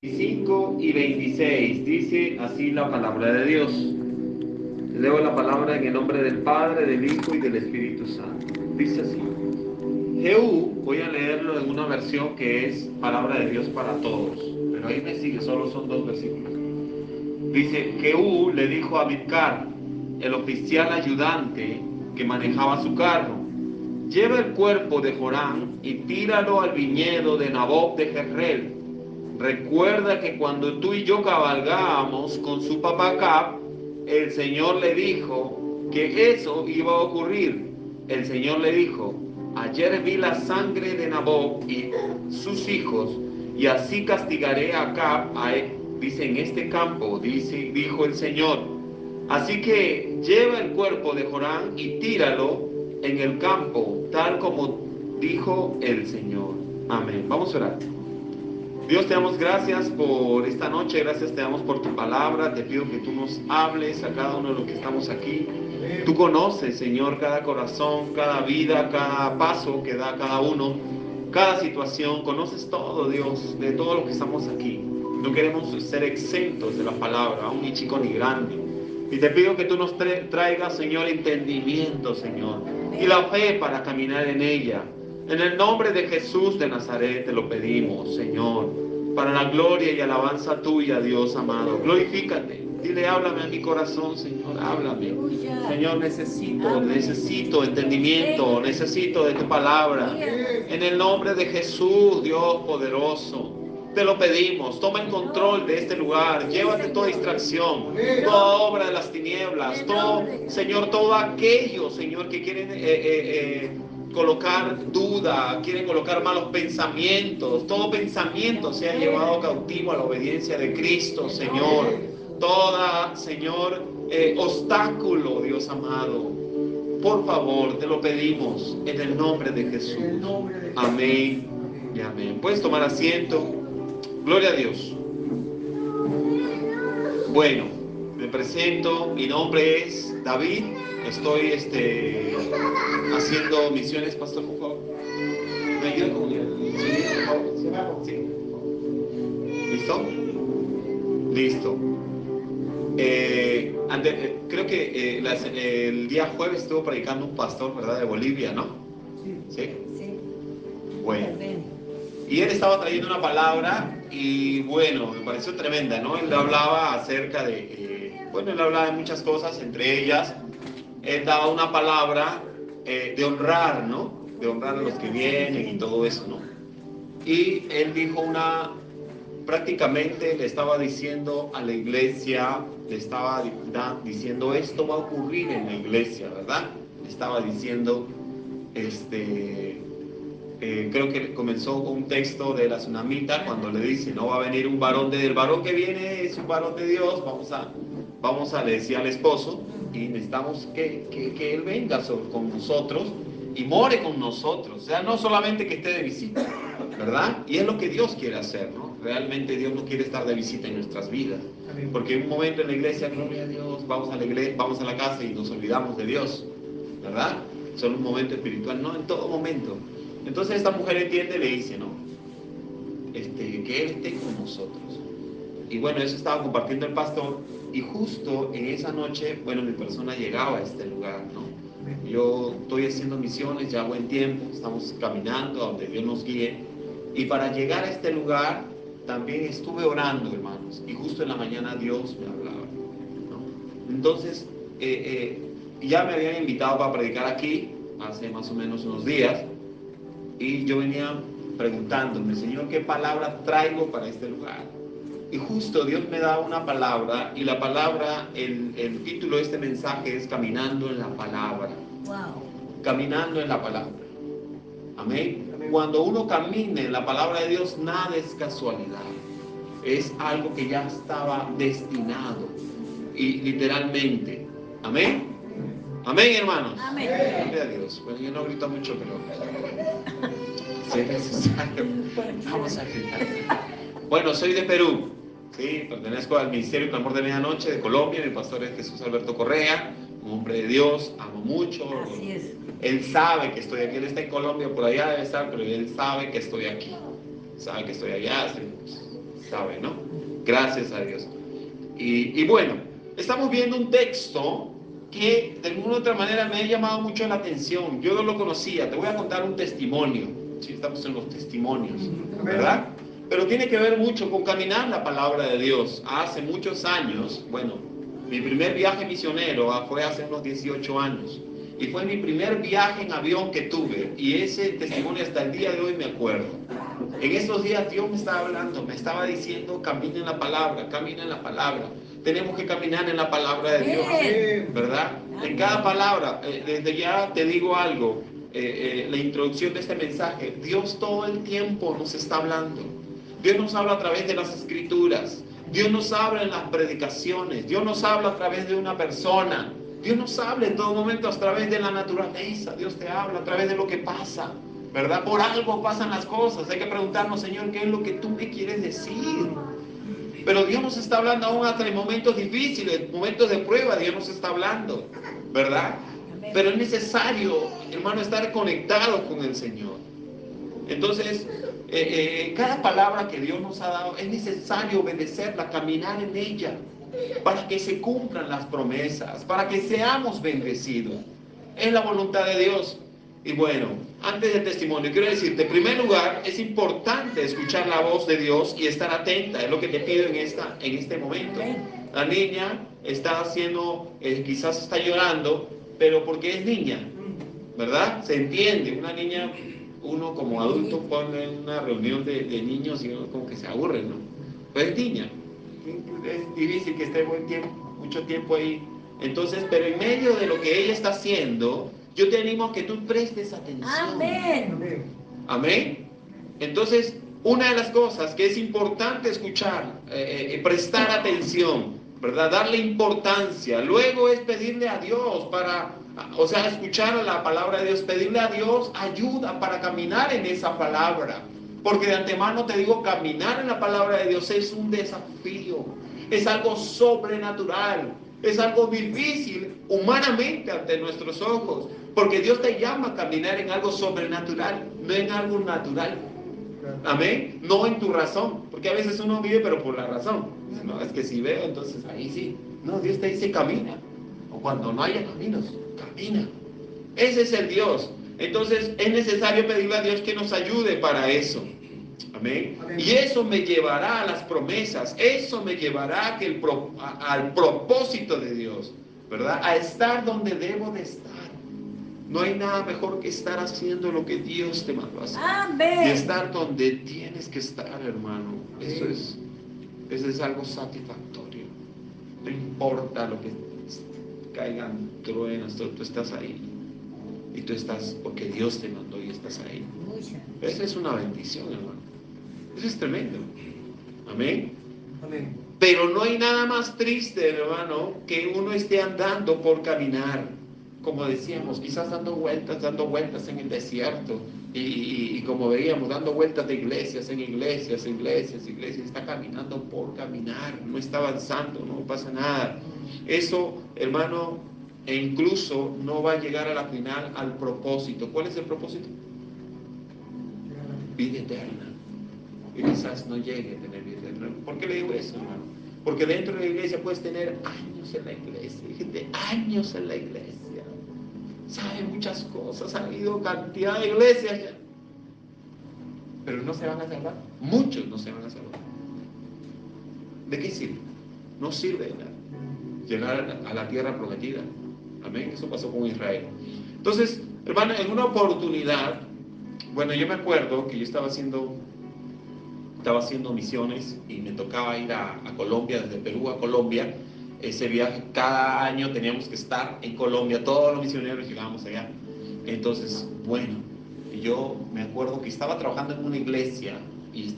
25 y 26 dice así la palabra de Dios. Leo la palabra en el nombre del Padre, del Hijo y del Espíritu Santo. Dice así: Jehú, voy a leerlo en una versión que es palabra de Dios para todos, pero ahí me sigue, solo son 2 versículos. Dice: Jehú le dijo a Bidkar, el oficial ayudante que manejaba su carro: lleva el cuerpo de Joram y tíralo al viñedo de Naboth de Jezreel. Recuerda que cuando tú y yo cabalgábamos con su papá Acab, el Señor le dijo que eso iba a ocurrir. El Señor le dijo: ayer vi la sangre de Naboth y sus hijos, y así castigaré a Acab, dice, en este campo, dijo el Señor. Así que lleva el cuerpo de Joram y tíralo en el campo, tal como dijo el Señor. Amén. Vamos a orar. Dios, te damos gracias por esta noche, gracias te damos por tu palabra. Te pido que tú nos hables a cada uno de los que estamos aquí. Tú conoces, Señor, cada corazón, cada vida, cada paso que da cada uno, cada situación. Conoces todo, Dios, de todo lo que estamos aquí. No queremos ser exentos de la palabra, aún ni chico ni grande. Y te pido que tú nos traigas, Señor, entendimiento, Señor, y la fe para caminar en ella. En el nombre de Jesús de Nazaret te lo pedimos, Señor, para la gloria y alabanza tuya, Dios amado. Glorifícate. Dile: háblame a mi corazón, Señor, háblame. Señor, necesito entendimiento, necesito de tu palabra. En el nombre de Jesús, Dios poderoso, te lo pedimos. Toma el control de este lugar. Llévate toda distracción, toda obra de las tinieblas, todo, Señor, todo aquello, Señor, que quieren colocar duda, quieren colocar malos pensamientos. Todo pensamiento sea llevado cautivo a la obediencia de Cristo, Señor. Toda, Señor, obstáculo, Dios amado, por favor, te lo pedimos en el nombre de Jesús. Amén y amén. Puedes tomar asiento. Gloria a Dios. Bueno, me presento. Mi nombre es David. Estoy haciendo misiones, pastor, por favor. ¿Me ayuda con el? Sí. ¿Listo? Listo. Creo que el día jueves estuvo predicando un pastor, ¿verdad? De Bolivia, ¿no? Sí. ¿Sí? Bueno. Y él estaba trayendo una palabra y bueno, me pareció tremenda, ¿no? Él hablaba acerca de, él hablaba de muchas cosas, entre ellas, él daba una palabra de honrar, ¿no? De honrar a los que vienen y todo eso, ¿no? Y él dijo prácticamente le estaba diciendo a la iglesia, le estaba diciendo: esto va a ocurrir en la iglesia, ¿verdad? Le estaba diciendo, creo que comenzó con un texto de la tsunamita cuando le dice: no va a venir un varón, el varón que viene es un varón de Dios, vamos a le decía al esposo, y necesitamos que él venga con nosotros y more con nosotros, o sea, no solamente que esté de visita, ¿verdad? Y es lo que Dios quiere hacer, ¿no? Realmente Dios no quiere estar de visita en nuestras vidas, porque en un momento en la iglesia, gloria a Dios, vamos a la iglesia, vamos a la casa y nos olvidamos de Dios, ¿verdad? Solo un momento espiritual, no, en todo momento. Entonces esta mujer entiende y le dice, ¿no? Que Él esté con nosotros. Y bueno, eso estaba compartiendo el pastor, y justo en esa noche, bueno, mi persona llegaba a este lugar, ¿no? Yo estoy haciendo misiones ya buen tiempo, estamos caminando a donde Dios nos guíe, y para llegar a este lugar también estuve orando, hermanos, y justo en la mañana Dios me hablaba, ¿no? Entonces, ya me habían invitado para predicar aquí hace más o menos unos días, y yo venía preguntándome: Señor, ¿qué palabra traigo para este lugar? Y justo Dios me da una palabra, y la palabra, el título de este mensaje es Caminando en la Palabra. Wow. Caminando en la Palabra. Amén. Cuando uno camina en la palabra de Dios, nada es casualidad. Es algo que ya estaba destinado. Y literalmente. Amén. Amén, hermanos. Amén. Gloria a Dios. Bueno, yo no grito mucho, pero si es necesario, vamos a gritar. Bueno, soy de Perú. Sí, pertenezco al Ministerio Clamor de Medianoche de Colombia. Mi pastor es Jesús Alberto Correa, un hombre de Dios, amo mucho. Así es. Él sabe que estoy aquí, él está en Colombia, por allá debe estar, pero él sabe que estoy aquí. Sabe que estoy allá hace ¿sabe, no? Gracias a Dios. Y bueno, estamos viendo un texto que de alguna u otra manera me ha llamado mucho la atención. Yo no lo conocía. Te voy a contar un testimonio. Sí, estamos en los testimonios, ¿verdad? Pero tiene que ver mucho con caminar la palabra de Dios. Hace muchos años, bueno, mi primer viaje misionero fue hace unos 18 años. Y fue mi primer viaje en avión que tuve. Y ese testimonio hasta el día de hoy me acuerdo. En esos días Dios me estaba hablando, me estaba diciendo, camina en la palabra, camina en la palabra. Tenemos que caminar en la palabra de Dios, ¿verdad? En cada palabra, desde ya te digo algo, la introducción de este mensaje, Dios todo el tiempo nos está hablando. Dios nos habla a través de las escrituras, Dios nos habla en las predicaciones, Dios nos habla a través de una persona, Dios nos habla en todo momento a través de la naturaleza, Dios te habla a través de lo que pasa, ¿verdad? Por algo pasan las cosas, hay que preguntarnos, Señor, ¿qué es lo que tú me quieres decir? Pero Dios nos está hablando aún hasta en momentos difíciles, momentos de prueba, Dios nos está hablando, ¿verdad? Pero es necesario, hermano, estar conectado con el Señor. Entonces, cada palabra que Dios nos ha dado es necesario obedecerla, caminar en ella, para que se cumplan las promesas, para que seamos bendecidos. Es la voluntad de Dios. Y bueno, antes del testimonio, quiero decirte, en primer lugar, es importante escuchar la voz de Dios y estar atenta. Es lo que te pido en este momento. La niña está haciendo, quizás está llorando, pero porque es niña, ¿verdad? Se entiende. Una niña, uno como adulto pone en una reunión de niños y uno como que se aburre, ¿no? Pues es niña. Es difícil que esté mucho tiempo ahí. Entonces, pero en medio de lo que ella está haciendo, yo te animo a que tú prestes atención. Amén. Amén. Entonces, una de las cosas que es importante escuchar, prestar atención, ¿verdad? Darle importancia. Luego es pedirle a Dios escuchar a la palabra de Dios, pedirle a Dios ayuda para caminar en esa palabra. Porque de antemano te digo, caminar en la palabra de Dios es un desafío, es algo sobrenatural, es algo difícil humanamente ante nuestros ojos, porque Dios te llama a caminar en algo sobrenatural, no en algo natural. Amén, no en tu razón, porque a veces uno vive pero por la razón. No, es que si veo, entonces ahí sí. No, Dios te dice camina, o cuando no haya caminos, camina. Ese es el Dios. Entonces es necesario pedirle a Dios que nos ayude para eso. Amén. Y eso me llevará a las promesas, eso me llevará al propósito de Dios, ¿verdad? A estar donde debo de estar. No hay nada mejor que estar haciendo lo que Dios te mandó a hacer. Amén. Y estar donde tienes que estar, hermano. Eso es algo satisfactorio. No importa lo que caigan truenos, tú estás ahí. Y tú estás porque Dios te mandó y estás ahí. Esa es una bendición, hermano. Eso es tremendo. Amén. Amén. Pero no hay nada más triste, hermano, que uno esté andando por caminar. Como decíamos, quizás dando vueltas en el desierto. Y como veíamos, dando vueltas de iglesias en iglesias, está caminando por caminar, no está avanzando, no pasa nada. Eso, hermano, e incluso no va a llegar a la final al propósito. ¿Cuál es el propósito? Vida eterna. Y quizás no llegue a tener vida eterna. ¿Por qué le digo eso, hermano? Porque dentro de la iglesia puedes tener años en la iglesia, gente, años en la iglesia. Sabe muchas cosas, ha habido cantidad de iglesias ya. Pero no se van a salvar. Muchos no se van a salvar. ¿De qué sirve? No sirve de nada. Llegar a la tierra prometida. Amén. Eso pasó con Israel. Entonces, hermano, en una oportunidad, bueno, yo me acuerdo que yo estaba haciendo misiones y me tocaba ir a Colombia, desde Perú a Colombia. Ese viaje, cada año teníamos que estar en Colombia, todos los misioneros llegábamos allá. Entonces, bueno, yo me acuerdo que estaba trabajando en una iglesia, y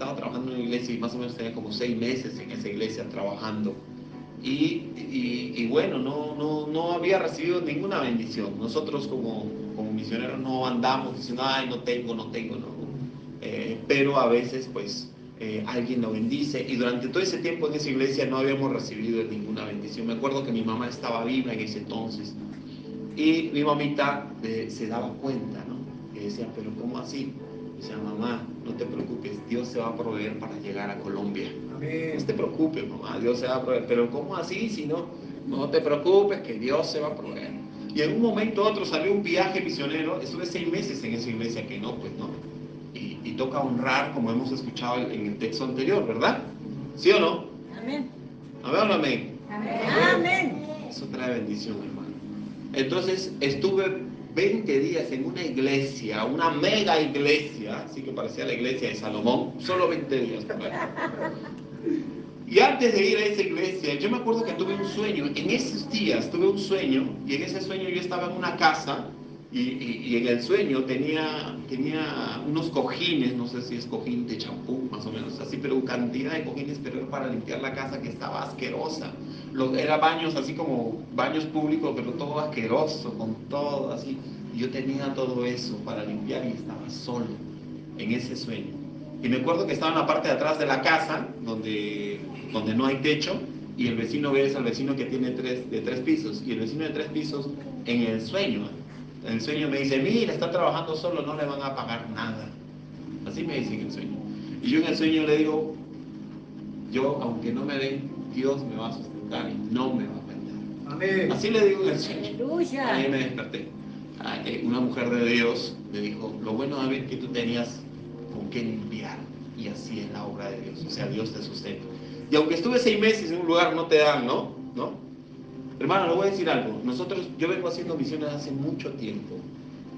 más o menos tenía como 6 meses en esa iglesia trabajando. Y bueno, no había recibido ninguna bendición. Nosotros como misioneros no andamos diciendo, ay, no tengo, no. Pero a veces, pues, alguien lo bendice, y durante todo ese tiempo en esa iglesia no habíamos recibido ninguna bendición. Me acuerdo que mi mamá estaba viva en ese entonces, y mi mamita se daba cuenta, ¿no? Y decía, pero ¿cómo así? Decía, mamá, no te preocupes, Dios se va a proveer para llegar a Colombia. Amén. No te preocupes, mamá, Dios se va a proveer. Pero ¿cómo así? Si no, no te preocupes, que Dios se va a proveer. Y en un momento u otro salió un viaje misionero. Estuve 6 meses en esa iglesia que no, pues no. Y toca honrar, como hemos escuchado en el texto anterior, ¿verdad? ¿Sí o no? Amén. Amén o no amén. Amén. Eso trae bendición, hermano. Entonces estuve 20 días en una iglesia, una mega iglesia, así que parecía la iglesia de Salomón, solo 20 días. Y antes de ir a esa iglesia, yo me acuerdo que tuve un sueño. En esos días tuve un sueño, y en ese sueño yo estaba en una casa, y en el sueño tenía unos cojines, no sé si es cojín de champú, más o menos así, pero cantidad de cojines, pero era para limpiar la casa, que estaba asquerosa. Era baños así como baños públicos, pero todo asqueroso, con todo así. Y yo tenía todo eso para limpiar y estaba solo en ese sueño. Y me acuerdo que estaba en la parte de atrás de la casa, donde no hay techo, y el vecino ve, es el vecino que tiene de tres pisos, y el vecino de 3 pisos en el sueño me dice, mira, está trabajando solo, no le van a pagar nada. Así me dice en el sueño. Y yo en el sueño le digo, yo, aunque no me den, Dios me va a sustentar y no me va a faltar. Amén. Así le digo en el sueño. Aleluya. Ahí me desperté. Una mujer de Dios me dijo, lo bueno, David, que tú tenías con qué limpiar, y así es la obra de Dios, o sea, Dios te sustenta. Y aunque estuve 6 meses en un lugar, no te dan, ¿no? Hermano, le voy a decir algo. Yo vengo haciendo misiones hace mucho tiempo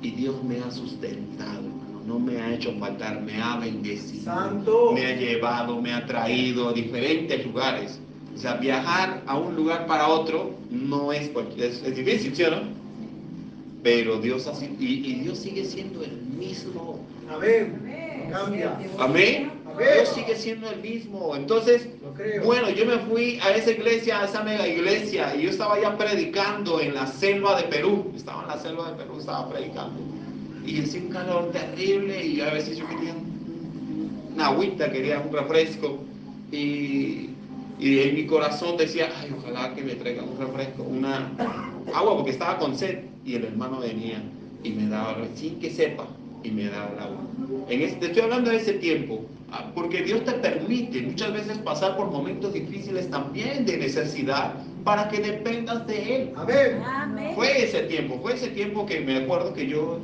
y Dios me ha sustentado, hermano. No me ha hecho faltar, me ha bendecido. Santo. Me ha llevado, me ha traído a diferentes lugares. O sea, viajar a un lugar para otro no es cualquier, es difícil, ¿sí o no? Pero Dios así, y Dios sigue siendo el mismo. Amén. No cambia. Amén. Amén. Dios sigue siendo el mismo. Entonces, Lo creo. bueno, yo me fui a esa iglesia, a esa mega iglesia, y yo estaba ya predicando en la selva de Perú. Estaba en la selva de Perú, estaba predicando. Y hacía un calor terrible, y a veces yo quería una agüita, quería un refresco. Y en mi corazón decía, ay, ojalá que me traigan un refresco, una agua, porque estaba con sed. Y el hermano venía y me daba, sin que sepa, y me daba el agua. Te estoy hablando de ese tiempo, porque Dios te permite muchas veces pasar por momentos difíciles también de necesidad para que dependas de Él. Amén. Amén. Fue ese tiempo que me acuerdo que yo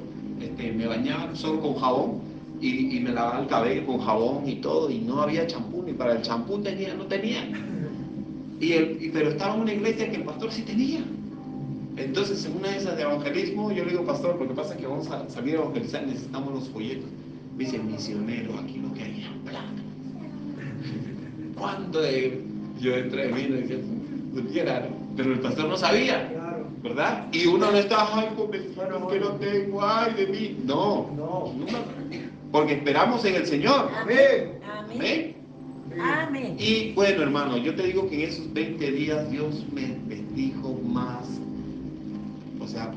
me bañaba solo con jabón y me lavaba el cabello con jabón y todo, y no había champú, ni para el champú no tenía. Pero estaba en una iglesia que el pastor sí tenía. Entonces, en una de esas de evangelismo, yo le digo, pastor, lo que pasa es que vamos a salir a evangelizar, necesitamos los folletos. Me dice, misionero, aquí lo que hay es plata. ¿Cuándo yo entré en mí y decía, pero el pastor no sabía, Claro. ¿verdad? Y uno no estaba, ay, convencido que no tengo, ay, de mí. No, No. porque esperamos en el Señor. Amén. Amén. Amén. Y bueno, hermano, yo te digo que en esos 20 días Dios me bendijo más. O sea,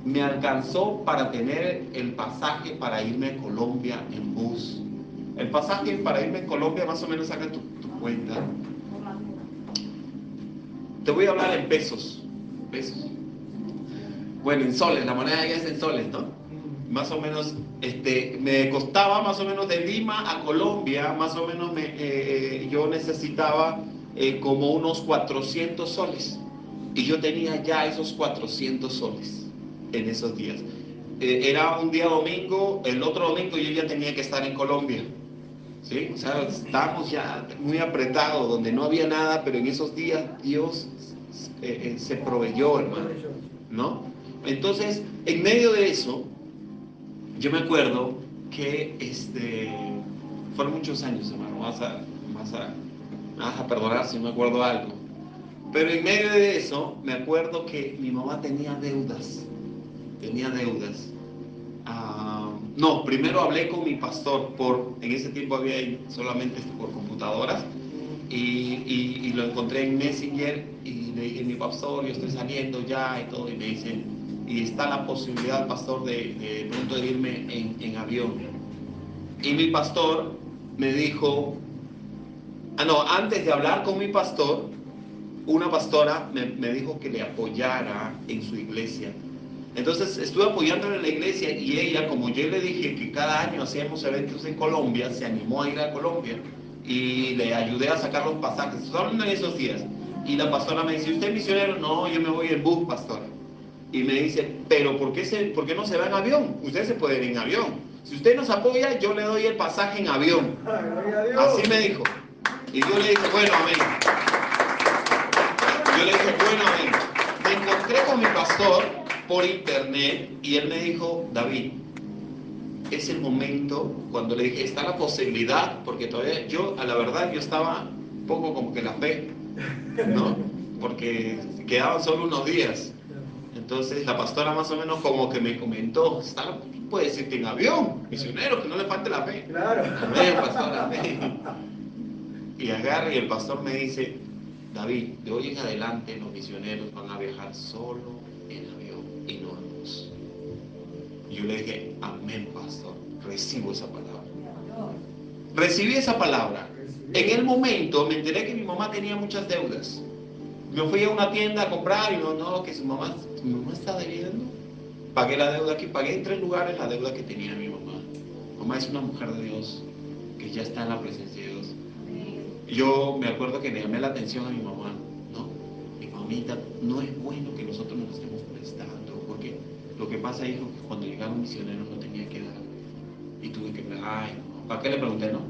me alcanzó para tener el pasaje para irme a Colombia en bus. El pasaje para irme a Colombia, más o menos, saca tu cuenta. Te voy a hablar en pesos. Bueno, en soles, la moneda ya es en soles, ¿no? Más o menos, me costaba más o menos de Lima a Colombia, más o menos yo necesitaba como unos 400 soles. Y yo tenía ya esos 400 soles en esos días. Era un día domingo, el otro domingo yo ya tenía que estar en Colombia. ¿Sí? O sea, estábamos ya muy apretados, donde no había nada, pero en esos días Dios se proveyó, hermano, ¿no? Entonces, en medio de eso, yo me acuerdo que fueron muchos años, hermano, vas a perdonar si no me acuerdo algo. Pero en medio de eso, me acuerdo que mi mamá tenía deudas. No, primero hablé con mi pastor, en ese tiempo había solamente por computadoras, y lo encontré en Messenger, y le dije, mi pastor, yo estoy saliendo ya y todo, y me dice, y está la posibilidad, pastor, de pronto de irme en avión. Y mi pastor me dijo, antes de hablar con mi pastor, una pastora me dijo que le apoyara en su iglesia. Entonces estuve apoyándole en la iglesia, y ella, como yo le dije que cada año hacíamos eventos en Colombia, se animó a ir a Colombia. y le ayudé a sacar los pasajes, solo en esos días. Y la pastora me dice, ¿usted es misionero? No, yo me voy en bus, pastora. Y me dice, pero ¿por qué no se va en avión? Usted se puede ir en avión. Si usted nos apoya, yo le doy el pasaje en avión. Así me dijo. Y yo le dije, bueno, amén. Yo le dije, bueno, amén. Me encontré con mi pastor por internet y él me dijo, David, es el momento, cuando le dije, está la posibilidad, porque todavía yo, a la verdad, yo estaba un poco como que la fe, ¿no? Porque quedaban solo unos días. Entonces la pastora más o menos como que me comentó, puede decirte en avión, misionero, que no le falte la fe. Claro. Amén, pastora, amén. Y agarra y el pastor me dice, David, de hoy en adelante los misioneros van a viajar solo en avión y no en bus. Y yo le dije, amén, pastor, recibo esa palabra. Recibí esa palabra. En el momento me enteré que mi mamá tenía muchas deudas. Yo fui a una tienda a comprar y no, que su mamá está debiendo. Pagué la deuda que pagué en 3 lugares la deuda que tenía mi mamá. Mamá es una mujer de Dios que ya está en la presencia de Dios. Yo me acuerdo que le llamé la atención a mi mamá, ¿no? Mi mamita, no es bueno que nosotros nos estemos prestando, porque lo que pasa, hijo, que cuando llegaron misioneros no tenía que dar. Y tuve que, ay, no, ¿para qué le pregunté, no?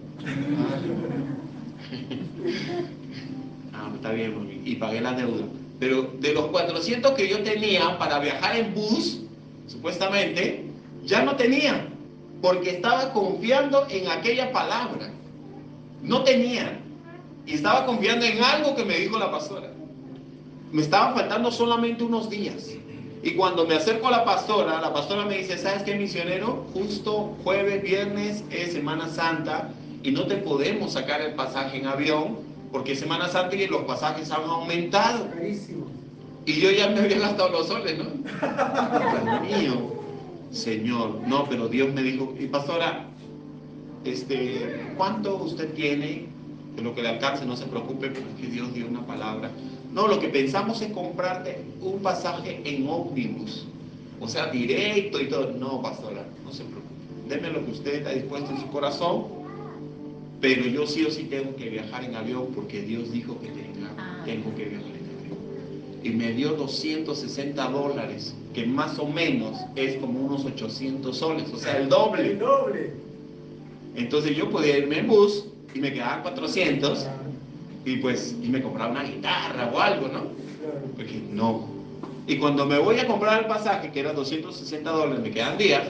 Está bien, mami. Y pagué la deuda. Pero de los 400 que yo tenía para viajar en bus, supuestamente, ya no tenía, porque estaba confiando en aquella palabra. No tenía. Y estaba confiando en algo que me dijo la pastora. Me estaban faltando solamente unos días. Y cuando me acerco a la pastora me dice, ¿sabes qué, misionero? Justo jueves, viernes es Semana Santa y no te podemos sacar el pasaje en avión porque es Semana Santa y los pasajes han aumentado. Carísimo. Y yo ya me había gastado los soles, ¿no? Dios mío, Señor. No, pero Dios me dijo, y pastora, ¿cuánto usted tiene? De lo que le alcance, no se preocupe, porque Dios dio una palabra. No, lo que pensamos es comprarte un pasaje en ómnibus, o sea, directo y todo. No, pastora, no se preocupe. Deme lo que usted está dispuesto en su corazón, pero yo sí o sí tengo que viajar en avión porque Dios dijo que tengo que viajar en avión. Y me dio $260, que más o menos es como unos 800 soles, o sea, el doble. El doble. Entonces yo podía irme en bus y me quedaban 400 y me compraba una guitarra o algo, ¿no? Porque no. Y cuando me voy a comprar el pasaje, que era $260, me quedan días,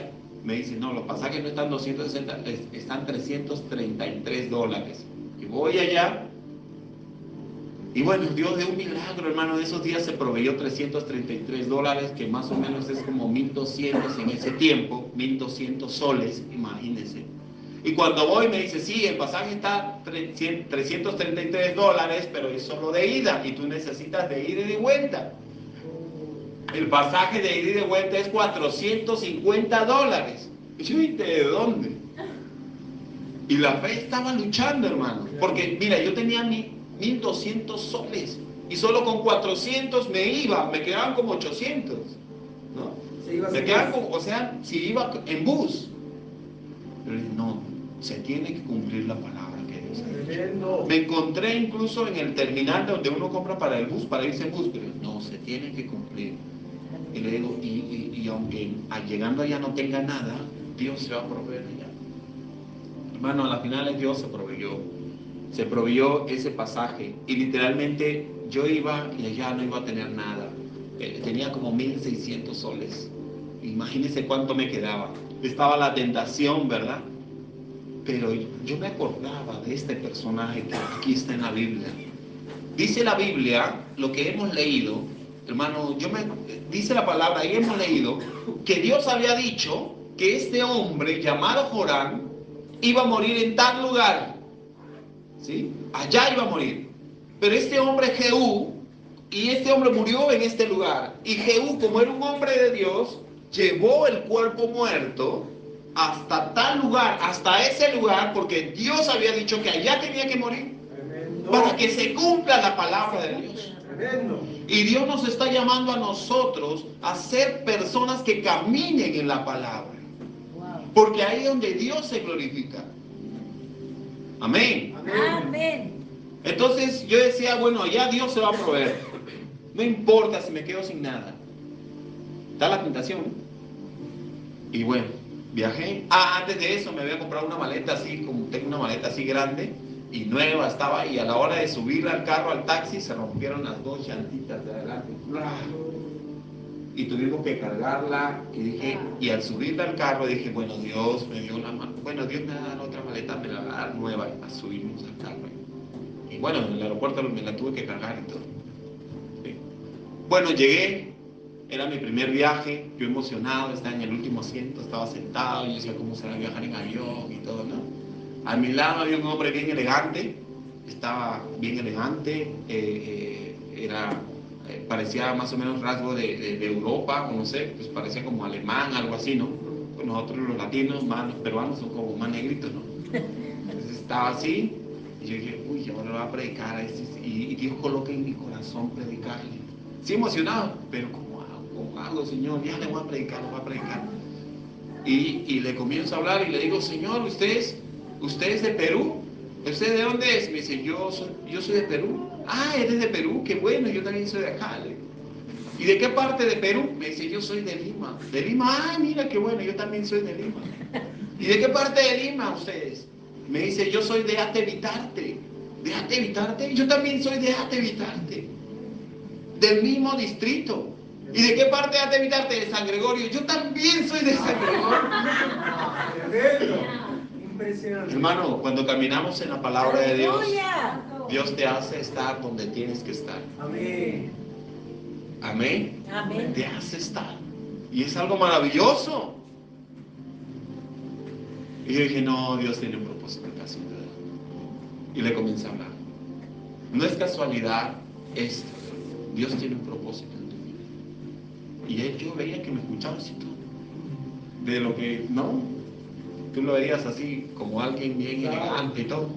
me dicen, no, los pasajes no están 260, están $333. Y voy allá, y bueno, Dios de un milagro, hermano, de esos días se proveyó $333, que más o menos es como 1.200 en ese tiempo, 1.200 soles, imagínense. Y cuando voy me dice, sí, el pasaje está $333, pero es solo de ida y tú necesitas de ida y de vuelta. El pasaje de ida y de vuelta es $450. Y yo, ¿y de dónde? Y la fe estaba luchando, hermano. Porque, mira, yo tenía 1.200 soles y solo con 400 me quedaban como 800, ¿no? Me quedaban como, o sea, si iba en bus. Pero no, se tiene que cumplir la palabra que Dios ha dicho. Me encontré incluso en el terminal donde uno compra para el bus, para irse en bus, pero no, se tiene que cumplir. Y le digo, y aunque llegando allá no tenga nada, Dios se va a proveer allá. Hermano, a la final Dios se proveyó ese pasaje, y literalmente yo iba y allá no iba a tener nada. Tenía como 1.600 soles. Imagínense cuánto me quedaba. Estaba la tentación, ¿verdad? Pero yo me acordaba de este personaje que aquí está en la Biblia. Dice la Biblia, lo que hemos leído, hermano, dice la palabra, y hemos leído, que Dios había dicho que este hombre llamado Joram iba a morir en tal lugar, ¿sí? Allá iba a morir. Pero este hombre Jehú, y este hombre murió en este lugar. Y Jehú, como era un hombre de Dios, llevó el cuerpo muerto hasta tal lugar, hasta ese lugar, porque Dios había dicho que allá tenía que morir. Tremendo. Para que se cumpla la palabra de Dios. Tremendo. Y Dios nos está llamando a nosotros a ser personas que caminen en la palabra. Wow. Porque ahí es donde Dios se glorifica. Amén. Amén. Entonces yo decía, bueno, ya Dios se va a proveer. No importa si me quedo sin nada. Está la tentación. Y bueno, viajé. Antes de eso me había comprado una maleta así, como tengo una maleta así grande y nueva estaba. Y a la hora de subir al carro, al taxi, se rompieron las dos llantitas de adelante. Y tuvimos que cargarla. Y dije, y al subirla al carro dije, bueno, Dios me dio una mano. Bueno, Dios me va a dar otra maleta, me la va a dar nueva. Y subimos al carro. Y bueno, en el aeropuerto me la tuve que cargar y todo. ¿Sí? Bueno, llegué. Era mi primer viaje, yo emocionado, estaba en el último asiento, estaba sentado, y decía cómo será viajar en avión y todo, ¿no? A mi lado había un hombre bien elegante, estaba bien elegante, parecía más o menos rasgo de Europa, o no sé, pues parecía como alemán, algo así, ¿no? Pues nosotros los latinos, más los peruanos son como más negritos, ¿no? Entonces estaba así, y yo dije, uy, ahora lo voy a predicar, y Dios coloca en mi corazón predicarle. Sí, emocionado, pero ¿cómo hago, Señor? Ya le voy a predicar, lo voy a predicar. Y le comienzo a hablar y le digo, Señor, ¿usted es de Perú? ¿Usted de dónde es? Me dice, yo soy de Perú. Ah, eres de Perú, qué bueno, yo también soy de acá. ¿Y de qué parte de Perú? Me dice, yo soy de Lima. De Lima, ah, mira, qué bueno, yo también soy de Lima. ¿Y de qué parte de Lima ustedes? Me dice, yo soy de Atevitarte. ¿De Atevitarte? Yo también soy de Atevitarte. Del mismo distrito. ¿Y de qué parte de Atevitarte? De San Gregorio. Yo también soy de San Gregorio. Impresionante. Hermano, cuando caminamos en la palabra de Dios, Aleluya. Dios te hace estar donde tienes que estar. Amén. Amén. Amén. Te hace estar. Y es algo maravilloso. Y yo dije, no, Dios tiene un propósito casi nada. Y le comencé a hablar. No es casualidad esto. Dios tiene un propósito en tu vida. Y yo veía que me escuchaba así todo. De lo que, ¿no? Tú lo veías así, como alguien bien elegante y todo.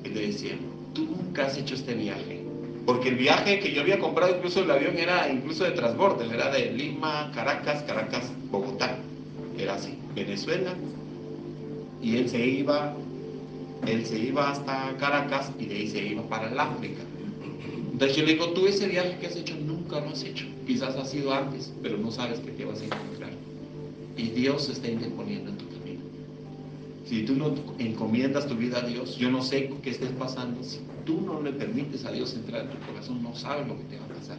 Y le decía, tú nunca has hecho este viaje. Porque el viaje que yo había comprado, incluso el avión era incluso de transbordo. Era de Lima, Caracas, Bogotá. Era así, Venezuela. Y él se iba hasta Caracas y de ahí se iba para el África. Entonces yo le digo, tú ese viaje que has hecho nunca lo has hecho. Quizás has ido antes, pero no sabes que te vas a encontrar. Y Dios se está interponiendo en tu camino. Si tú no encomiendas tu vida a Dios, yo no sé qué estés pasando. Si tú no le permites a Dios entrar en tu corazón, no sabes lo que te va a pasar.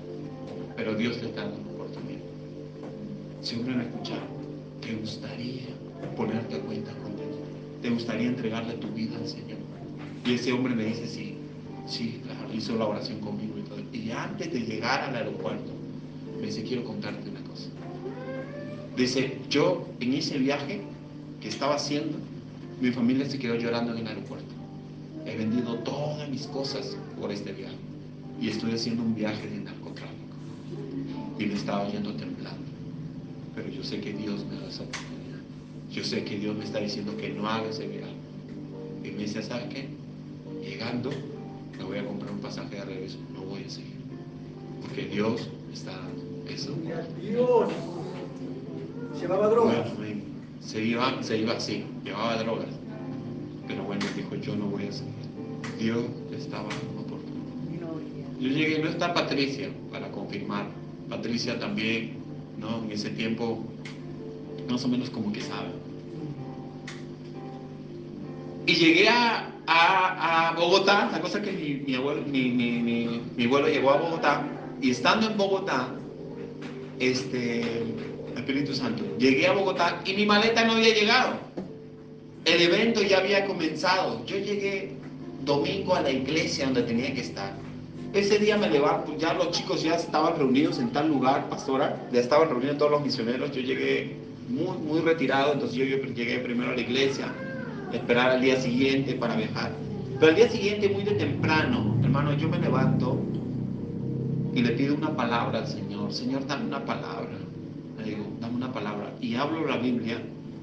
Pero Dios te está dando una oportunidad. Si hombre me escuchara, ¿te gustaría ponerte a cuenta con Dios? ¿Te gustaría entregarle tu vida al Señor? Y ese hombre me dice, sí, claro, hizo la oración conmigo y todo. Y antes de llegar al aeropuerto, me dice, quiero contarte una cosa. Dice, yo en ese viaje que estaba haciendo, mi familia se quedó llorando en el aeropuerto. He vendido todas mis cosas por este viaje. Y estoy haciendo un viaje de narcotráfico. Y me estaba yendo temblando. Pero yo sé que Dios me da esa oportunidad. Yo sé que Dios me está diciendo que no haga ese viaje. Y me dice, ¿sabes qué? Llegando, me voy a comprar un pasaje de regreso. No voy a seguir. Porque Dios me está dando eso. Dios. Llevaba drogas. Bueno, se iba así, llevaba drogas. Pero bueno, dijo, yo no voy a seguir. Dios le estaba dando oportunidad. Yo llegué, no está Patricia para confirmar. Patricia también, ¿no? En ese tiempo, más o menos como que sabe. Y llegué a Bogotá, la cosa que mi abuelo llegó a Bogotá, y estando en Bogotá, Espíritu Santo, llegué a Bogotá y mi maleta no había llegado. El evento ya había comenzado. Yo llegué domingo a la iglesia donde tenía que estar. Ese día me levanto, ya los chicos ya estaban reunidos en tal lugar, pastora, ya estaban reunidos todos los misioneros. Yo llegué muy retirado, entonces yo llegué primero a la iglesia, esperar al día siguiente para viajar. Pero al día siguiente, muy de temprano, hermano, yo me levanto y le pido una palabra al Señor. Señor, dame una palabra. Le digo, dame una palabra. Y hablo la Biblia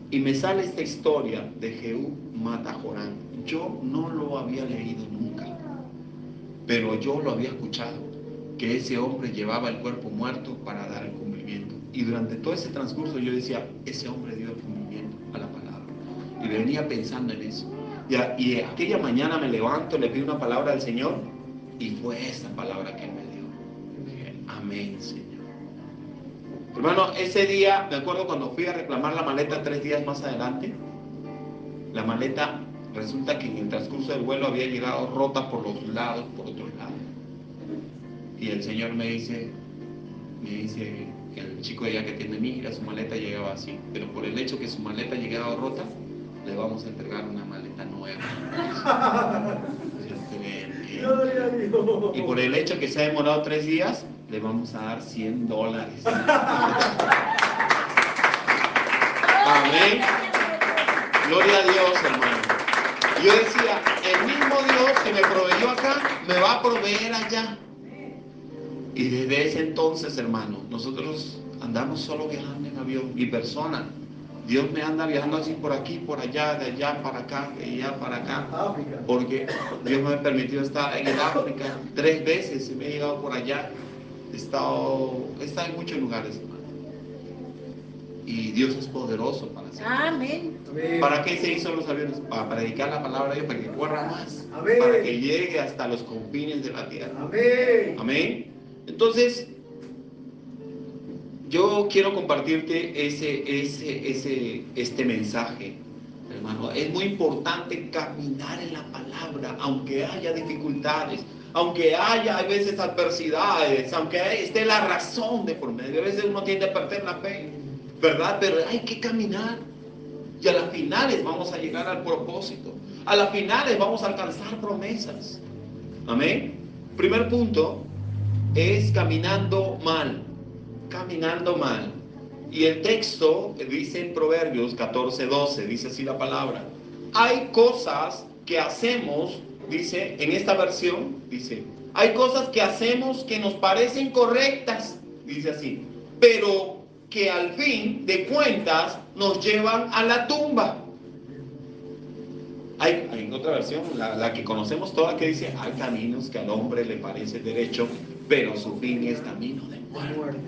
y me sale esta historia de Jehú mata a Jorán. Yo no lo había leído nunca, pero yo lo había escuchado, que ese hombre llevaba el cuerpo muerto para dar el cumplimiento. Y durante todo ese transcurso yo decía, ese hombre dio el cumplimiento a la palabra. Y venía pensando en eso. Y aquella mañana me levanto, le pido una palabra al Señor y fue esa palabra que Él me dio. Dije, amén, Señor. Hermano, ese día, me acuerdo cuando fui a reclamar la maleta 3 días más adelante, la maleta resulta que en el transcurso del vuelo había llegado rota por los lados, por otros lados. Y el Señor me dice que el chico allá que tiene mira, su maleta llegaba así, pero por el hecho que su maleta llegaba rota, le vamos a entregar una maleta nueva. Dios te bendiga. Y por el hecho que se ha demorado 3 días, le vamos a dar $100. Amén. Gloria a Dios, hermano. Yo decía, el mismo Dios que me proveyó acá, me va a proveer allá. Y desde ese entonces, hermano, nosotros andamos solo viajando en avión. Mi persona, Dios me anda viajando así por aquí, por allá, de allá para acá, de allá para acá. África. Porque Dios me ha permitido estar en el África 3 veces y me he llegado por allá. He estado en muchos lugares, hermano. Y Dios es poderoso para hacer. Amén. ¿Para qué se hizo los aviones? Para predicar la palabra de Dios, para que corra más. Amén. Para que llegue hasta los confines de la tierra. Amén. Amén. Entonces, yo quiero compartirte este mensaje, hermano. Es muy importante caminar en la palabra, aunque haya dificultades, aunque haya a veces adversidades, aunque esté la razón de por medio. A veces uno tiende a perder la fe, ¿verdad? Pero hay que caminar. Y a las finales vamos a llegar al propósito. A las finales vamos a alcanzar promesas. Amén. Primer punto es caminando mal. Caminando mal. Y el texto dice en Proverbios 14:12, dice así la palabra. Hay cosas que hacemos, dice en esta versión, dice, hay cosas que hacemos que nos parecen correctas, dice así, pero que al fin de cuentas nos llevan a la tumba. Hay en otra versión, la que conocemos toda, que dice, hay caminos que al hombre le parece derecho, pero su fin es camino de muerte.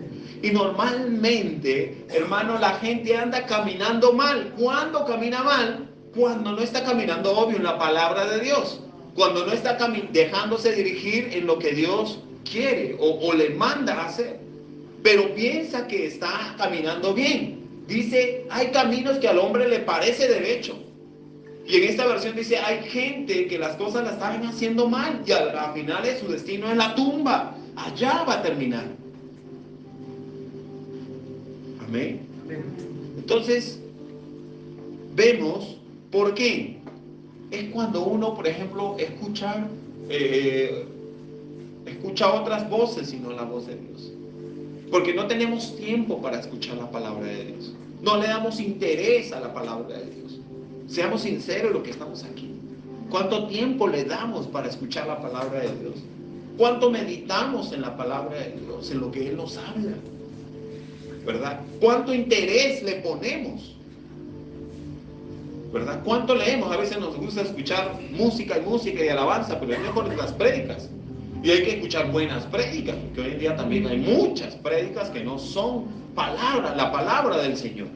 Y normalmente, hermano, la gente anda caminando mal. ¿Cuándo camina mal? Cuando no está caminando obvio en la palabra de Dios. Cuando no está dejándose dirigir en lo que Dios quiere o le manda a hacer. Pero piensa que está caminando bien. Dice, hay caminos que al hombre le parece derecho. Y en esta versión dice, hay gente que las cosas las están haciendo mal y al final su destino es la tumba. Allá va a terminar. Amén. Entonces, vemos por qué. Es cuando uno, por ejemplo, escucha otras voces y no la voz de Dios. Porque no tenemos tiempo para escuchar la palabra de Dios. No le damos interés a la palabra de Dios. Seamos sinceros los que estamos aquí. ¿Cuánto tiempo le damos para escuchar la palabra de Dios? ¿Cuánto meditamos en la palabra de Dios, en lo que Él nos habla? ¿Verdad? ¿Cuánto interés le ponemos? ¿Verdad? ¿Cuánto leemos? A veces nos gusta escuchar música y alabanza, pero es mejor las prédicas. Y hay que escuchar buenas prédicas, porque hoy en día también hay muchas prédicas que no son la palabra del Señor.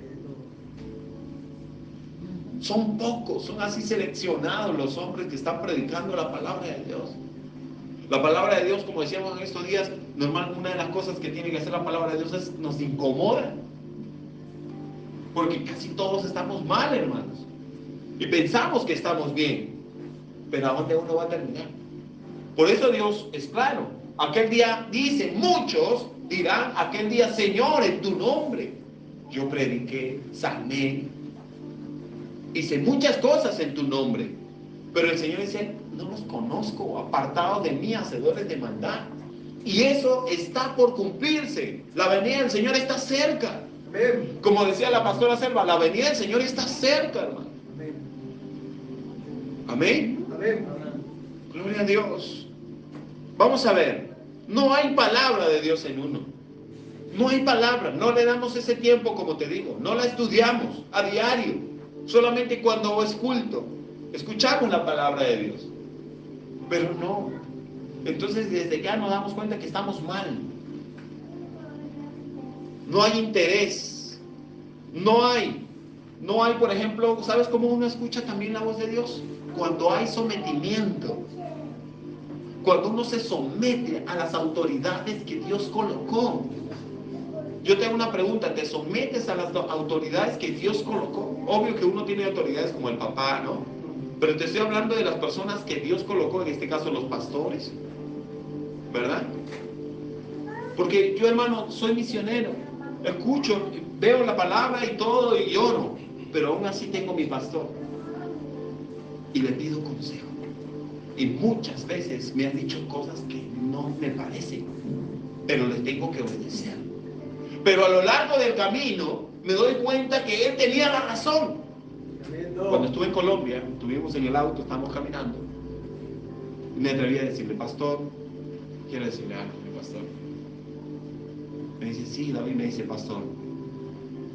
Son pocos, son así seleccionados los hombres que están predicando la palabra de Dios. La palabra de Dios, como decíamos en estos días, normal, una de las cosas que tiene que hacer la palabra de Dios es nos incomoda. Porque casi todos estamos mal, hermanos. Y pensamos que estamos bien. Pero ¿a dónde uno va a terminar? Por eso Dios es claro. Aquel día dice, muchos dirán aquel día, Señor, en tu nombre yo prediqué, salmé, hice muchas cosas en tu nombre. Pero el Señor dice, no los conozco, apartados de mí, hacedores de maldad. Y eso está por cumplirse. La venida del Señor está cerca. Amén. Como decía la pastora Selva, la venida del Señor está cerca, hermano. Amén. Amén. Amén. Gloria a Dios. Vamos a ver. No hay palabra de Dios en uno. No hay palabra. No le damos ese tiempo, como te digo. No la estudiamos a diario. Solamente cuando es culto. Escuchamos la palabra de Dios. Pero no. Entonces desde ya nos damos cuenta que estamos mal. No hay interés. No hay. No hay, por ejemplo, ¿sabes cómo uno escucha también la voz de Dios? Cuando hay sometimiento. Cuando uno se somete a las autoridades que Dios colocó. Yo te hago una pregunta, ¿te sometes a las autoridades que Dios colocó? Obvio que uno tiene autoridades como el papá, ¿no? Pero te estoy hablando de las personas que Dios colocó, en este caso los pastores, ¿verdad? Porque yo, hermano, soy misionero, escucho, veo la palabra y todo y oro, pero aún así tengo mi pastor y le pido consejo. Y muchas veces me han dicho cosas que no me parecen, pero les tengo que obedecer. Pero a lo largo del camino me doy cuenta que él tenía la razón. Cuando estuve en Colombia, estuvimos en el auto, estábamos caminando, y me atreví a decirle, pastor, quiero decirle algo, mi pastor. Me dice, sí, David, me dice, pastor,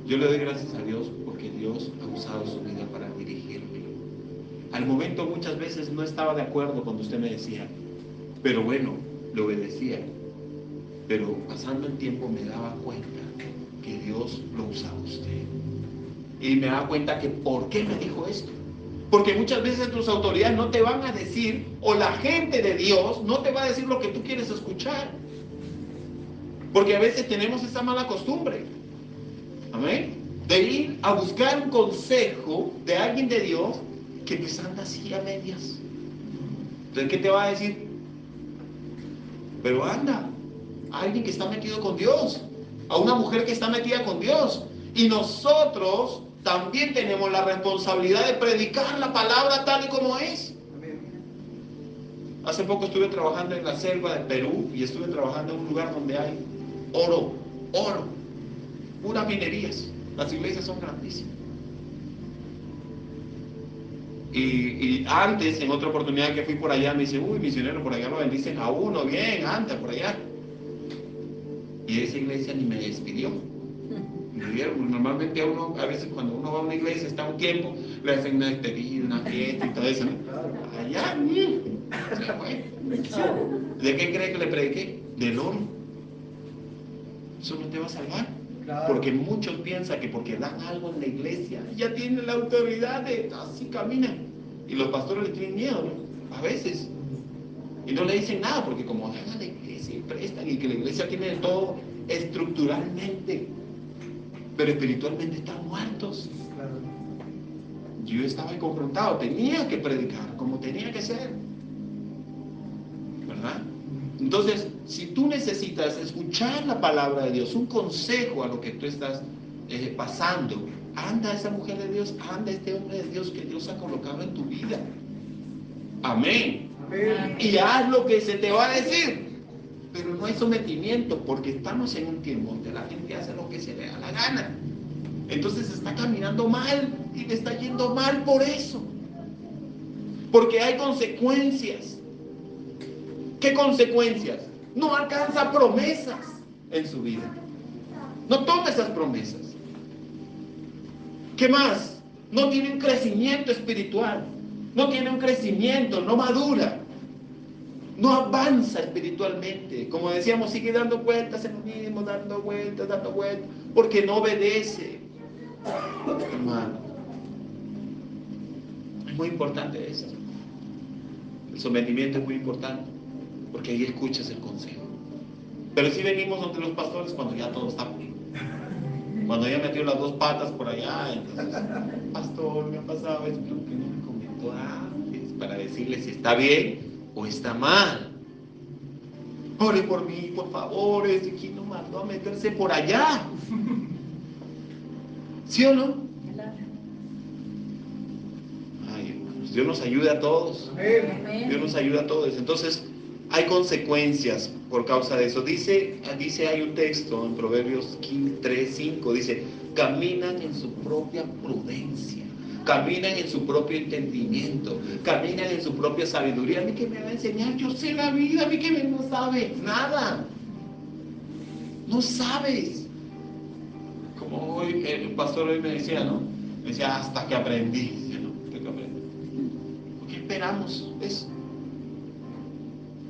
yo le doy gracias a Dios porque Dios ha usado su vida para dirigirme. Al momento muchas veces no estaba de acuerdo cuando usted me decía, pero bueno, le obedecía. Pero pasando el tiempo me daba cuenta que Dios lo usaba a usted. Y me daba cuenta que ¿por qué me dijo esto? Porque muchas veces tus autoridades no te van a decir, o la gente de Dios no te va a decir lo que tú quieres escuchar. Porque a veces tenemos esa mala costumbre, amén, de ir a buscar un consejo de alguien de Dios que pues anda así a medias. Entonces, ¿qué te va a decir? Pero anda, a alguien que está metido con Dios, a una mujer que está metida con Dios. Y nosotros también tenemos la responsabilidad de predicar la palabra tal y como es. Hace poco estuve trabajando en la selva de Perú y estuve trabajando en un lugar donde hay oro, puras minerías. Las iglesias son grandísimas. Y antes, en otra oportunidad que fui por allá, me dice, uy, misionero, por allá lo bendicen a uno, bien, anda por allá. Y esa iglesia ni me despidió. Normalmente a veces cuando uno va a una iglesia, está un tiempo, le hacen una despedida, una fiesta y todo eso, ¿no? Allá, se fue. ¿De qué cree que le prediqué? Del oro. Eso no te va a salvar. Porque muchos piensan que porque dan algo en la iglesia, ya tienen la autoridad de así caminan. Y los pastores les tienen miedo, ¿no? A veces. Y no le dicen nada, porque como dan a la iglesia y prestan, y que la iglesia tiene de todo estructuralmente, pero espiritualmente están muertos. Yo estaba ahí confrontado, tenía que predicar como tenía que ser, ¿verdad? Entonces, si tú necesitas escuchar la palabra de Dios, un consejo a lo que tú estás pasando, anda esa mujer de Dios, anda este hombre de Dios que Dios ha colocado en tu vida. Amén. Amén. Y haz lo que se te va a decir. Pero no hay sometimiento, porque estamos en un tiempo donde la gente hace lo que se le da la gana. Entonces está caminando mal y le está yendo mal por eso. Porque hay consecuencias. ¿Qué consecuencias? No alcanza promesas en su vida. No toma esas promesas. ¿Qué más? No tiene un crecimiento espiritual. No tiene un crecimiento, no madura. No avanza espiritualmente. Como decíamos, sigue dando vueltas en lo mismo, dando vueltas, porque no obedece. Hermano, es muy importante esto. El sometimiento es muy importante, porque ahí escuchas el consejo. Pero si venimos donde los pastores cuando ya todo está bien. Cuando ya metió las dos patas por allá, entonces, pastor, me ha pasado esto, ¿por qué no me comentó antes? Para decirle si está bien o está mal. Ore por mí, por favor, es que no mandó a meterse por allá. ¿Sí o no? Ay, hermanos, Dios nos ayude a todos. Dios nos ayuda a todos. Entonces, hay consecuencias por causa de eso. Dice hay un texto en Proverbios 3:5, dice, caminan en su propia prudencia, caminan en su propio entendimiento, caminan en su propia sabiduría. A mí que me va a enseñar, yo sé la vida, a mí que no sabe nada. No sabes. Como hoy, el pastor hoy me decía, ¿no? Me decía, hasta que aprendí. Decía, ¿no? Hasta que aprendí. ¿Por qué esperamos eso?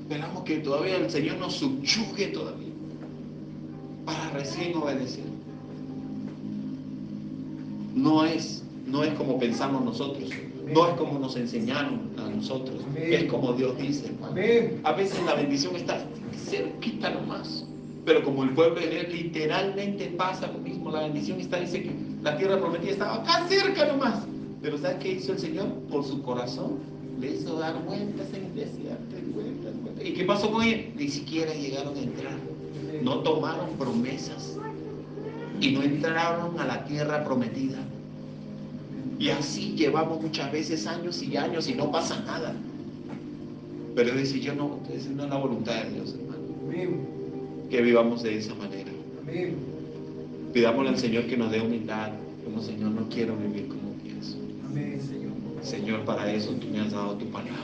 Esperamos que todavía el Señor nos subyugue todavía para recién obedecer. No es no es como pensamos nosotros, no es como nos enseñaron a nosotros, es como Dios dice, hermano. A veces la bendición está cerquita nomás, pero como el pueblo de Dios literalmente pasa lo mismo, la bendición está, dice que la tierra prometida estaba acá cerca nomás, pero ¿sabes qué hizo el Señor? Por su corazón le hizo dar vueltas en el desierto, vueltas. ¿Y qué pasó con ella? Ni siquiera llegaron a entrar, no tomaron promesas y no entraron a la tierra prometida. Y así llevamos muchas veces años y años y no pasa nada. Pero dice, esa no es la voluntad de Dios, hermano. Amén. Que vivamos de esa manera. Amén. Pidámosle al Señor que nos dé humildad. Como Señor, no quiero vivir como pienso. Amén, Señor. Señor, para eso tú me has dado tu palabra.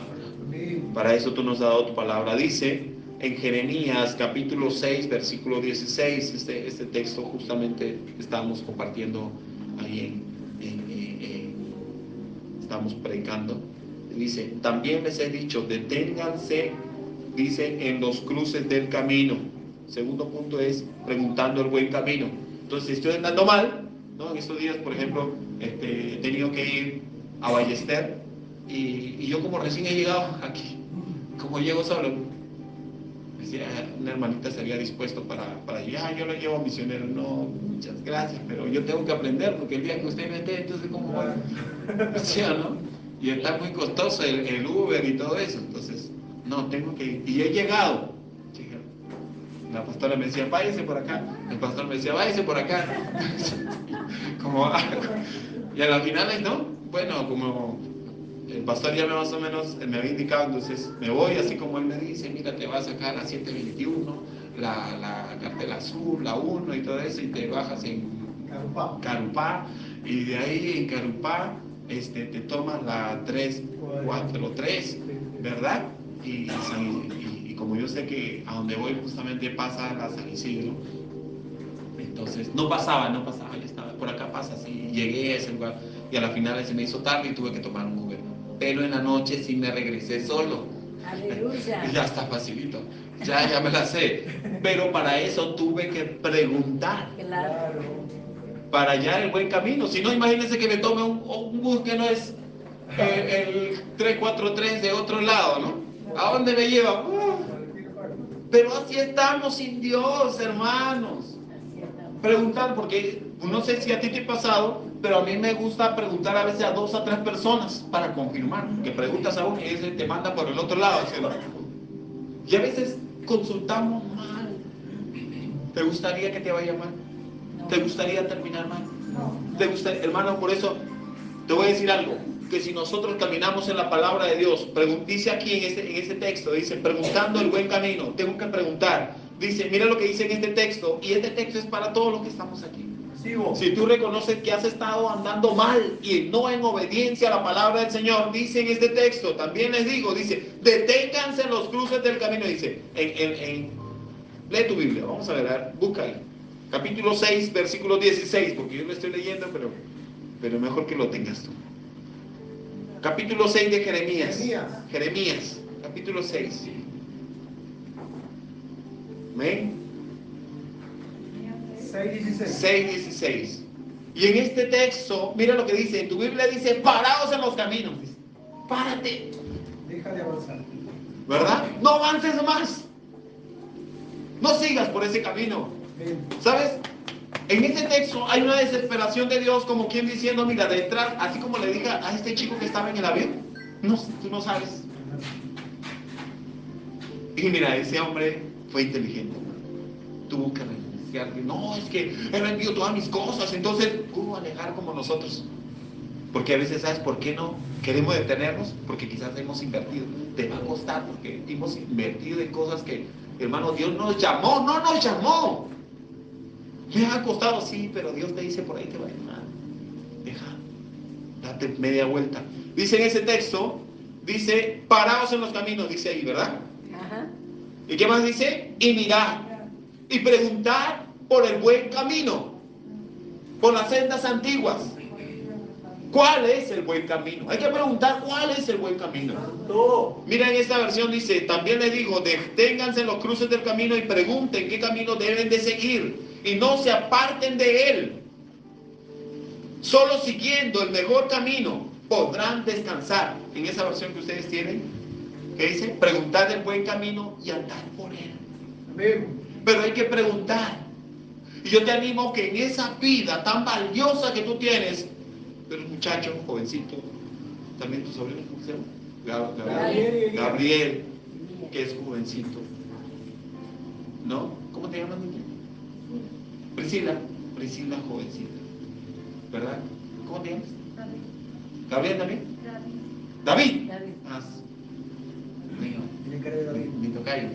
Amén. Para eso tú nos has dado tu palabra. Dice en Jeremías capítulo 6, versículo 16, este texto justamente estamos compartiendo ahí estamos predicando. Dice, también les he dicho, deténganse, dice, en los cruces del camino. Segundo punto es preguntando el buen camino. Entonces, si estoy andando mal, ¿no? En estos días, por ejemplo, he tenido que ir a Ballester y yo como recién he llegado aquí, como llego solo, decía, una hermanita se había dispuesto para yo lo llevo a misionero. No, muchas gracias, pero yo tengo que aprender porque el día que usted me esté, entonces ¿cómo voy? ¿Sí o no? Y está muy costoso el Uber y todo eso, entonces no, tengo que ir. Y he llegado. La pastora me decía, váyase por acá. El pastor me decía, váyase por acá. Como, y a las finales, ¿no? Bueno, como el pastor ya más o menos me había indicado, entonces me voy así como él me dice, mira, te vas a sacar la 721, la cartela azul, la 1 y todo eso, y te bajas en Carupá, y de ahí en Carupá te tomas la 343, ¿verdad? Y como yo sé que a donde voy justamente pasa la San Isidro, entonces no pasaba, ya estaba, por acá pasa, así, llegué a ese lugar, y a la final se me hizo tarde y tuve que tomar un Uber, pero en la noche sí me regresé solo. Aleluya. Ya está facilito, ya me la sé, pero para eso tuve que preguntar. Claro. Para hallar el buen camino. Si no, imagínense que me tome un bus que no es el 343 de otro lado, ¿no? ¿A dónde me lleva? Pero así estamos sin Dios, hermanos. Preguntar, porque no sé si a ti te ha pasado, pero a mí me gusta preguntar a veces a 2 a 3 personas para confirmar. Que preguntas a uno y ese te manda por el otro lado, ¿sí? Y a veces consultamos mal. ¿Te gustaría que te vaya mal? ¿Te gustaría terminar mal? No. ¿Te gustaría, hermano? Por eso te voy a decir algo, que si nosotros caminamos en la palabra de Dios, dice aquí en este texto, dice, preguntando el buen camino, tengo que preguntar, dice, mira lo que dice en este texto, y este texto es para todos los que estamos aquí. Si tú reconoces que has estado andando mal y no en obediencia a la palabra del Señor, dice en este texto, también les digo, dice, deténganse en los cruces del camino, dice, lee tu Biblia, vamos a ver, busca ahí. Capítulo 6, versículo 16, porque yo lo estoy leyendo, pero mejor que lo tengas tú. Capítulo 6 de Jeremías, capítulo 6. ¿Amén? 6:16. Y en este texto, mira lo que dice, en tu Biblia dice, paraos en los caminos. Dice, párate. Deja de avanzar. ¿Verdad? No avances más. No sigas por ese camino. ¿Sabes? En este texto hay una desesperación de Dios, como quien diciendo, mira, detrás, así como le dije a este chico que estaba en el avión, no, tú no sabes. Y mira, ese hombre fue inteligente, tuvo que renunciar. No, es que he vendido todas mis cosas, entonces pudo alejar como nosotros. Porque a veces, ¿sabes por qué no queremos detenernos? Porque quizás hemos invertido. Te va a costar porque hemos invertido en cosas que, hermano, Dios nos llamó, no nos llamó. Me ha costado, sí, pero Dios te dice, por ahí te va a llamar. Deja, date media vuelta. Dice en ese texto, dice, paraos en los caminos, dice ahí, ¿verdad? Ajá. ¿Y qué más dice? Y mirad, y preguntad por el buen camino, por las sendas antiguas. ¿Cuál es el buen camino? Hay que preguntar cuál es el buen camino. Mira, en esta versión dice, también les digo, deténganse en los cruces del camino y pregunten qué camino deben de seguir y no se aparten de él. Solo siguiendo el mejor camino podrán descansar. En esa versión que ustedes tienen, ¿qué dice? Preguntad el buen camino y andad por él. Amén. Pero hay que preguntar. Y yo te animo que en esa vida tan valiosa que tú tienes, pero muchacho, jovencito, también tu sobrino, ¿cómo se llama? Gabriel, que es jovencito. ¿No? ¿Cómo te llamas, niña? Priscila, jovencita. ¿Verdad? ¿Cómo te llamas? ¿Gabriel también? David. Ah, mío. Mi tocayo.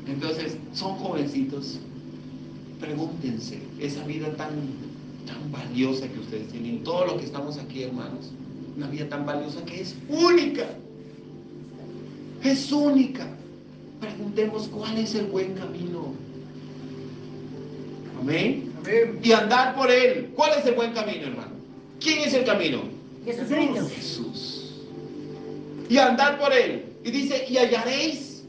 Entonces, son jovencitos. Pregúntense, esa vida tan valiosa que ustedes tienen, todos los que estamos aquí, hermanos, una vida tan valiosa que es única. Es única. Preguntemos cuál es el buen camino. Amén. Amén. Y andar por él. ¿Cuál es el buen camino, hermano? ¿Quién es el camino? Jesucristo. Jesús. Y andar por él. Y dice, y hallaréis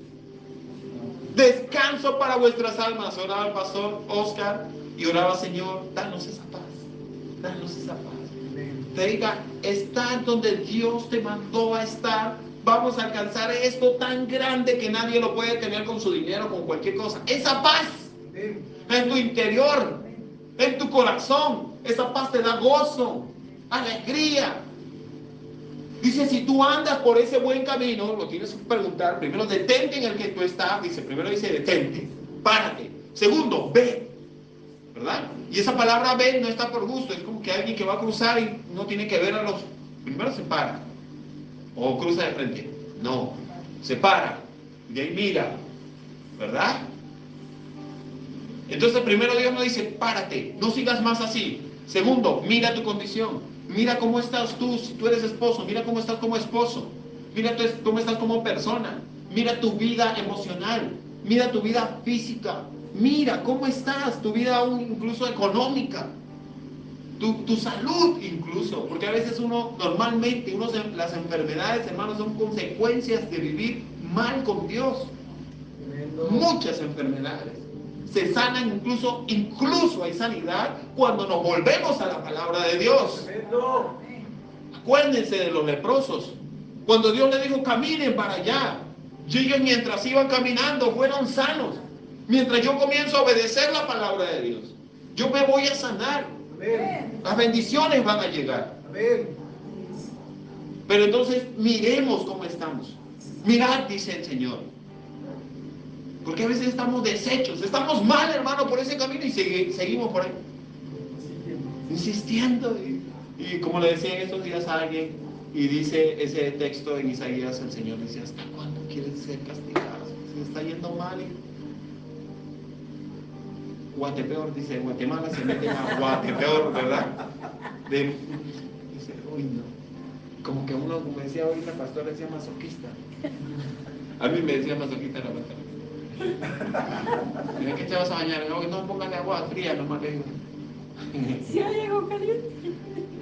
descanso para vuestras almas. Oraba el pastor Oscar y oraba, Señor, danos esa paz. Danos esa paz. Te diga, estar donde Dios te mandó a estar. Vamos a alcanzar esto tan grande que nadie lo puede tener con su dinero, con cualquier cosa. Esa paz en tu interior, en tu corazón. Esa paz te da gozo, alegría. Dice, si tú andas por ese buen camino, lo tienes que preguntar. Primero, detente en el que tú estás. Primero dice, detente, párate. Segundo, ve. ¿Verdad? Y esa palabra ve no está por gusto. Es como que alguien que va a cruzar y no tiene que ver a los... Primero se para. O cruza de frente. No, se para. Y de ahí mira. ¿Verdad? Entonces primero Dios nos dice, párate, no sigas más así. Segundo, mira tu condición. Mira cómo estás tú, si tú eres esposo. Mira cómo estás como esposo. Mira cómo estás como persona. Mira tu vida emocional. Mira tu vida física. Mira cómo estás, tu vida aún incluso económica. Tu salud incluso, porque a veces normalmente las enfermedades, hermanos, son consecuencias de vivir mal con Dios. Muchas enfermedades se sanan, incluso hay sanidad cuando nos volvemos a la palabra de Dios. Acuérdense de los leprosos, cuando Dios les dijo caminen para allá, y ellos mientras iban caminando fueron sanos. Mientras yo comienzo a obedecer la palabra de Dios, yo me voy a sanar. Las bendiciones van a llegar. Pero entonces miremos cómo estamos. Mirad, dice el Señor. Porque a veces estamos deshechos, estamos mal, hermano, por ese camino y seguimos por ahí. Insistiendo. Y como le decía en estos días a alguien, y dice ese texto en Isaías, el Señor dice, ¿hasta cuándo quieren ser castigados? Se está yendo mal. Guatepeor, dice, Guatemala se mete a Guatepeor, ¿verdad? Dice, uy, no. Como que uno, como decía hoy la pastora, decía masoquista. A mí me decía masoquista la pastora. Mira que te vas a bañar, no pongan agua fría, nomás le digo. Si hay agua caliente.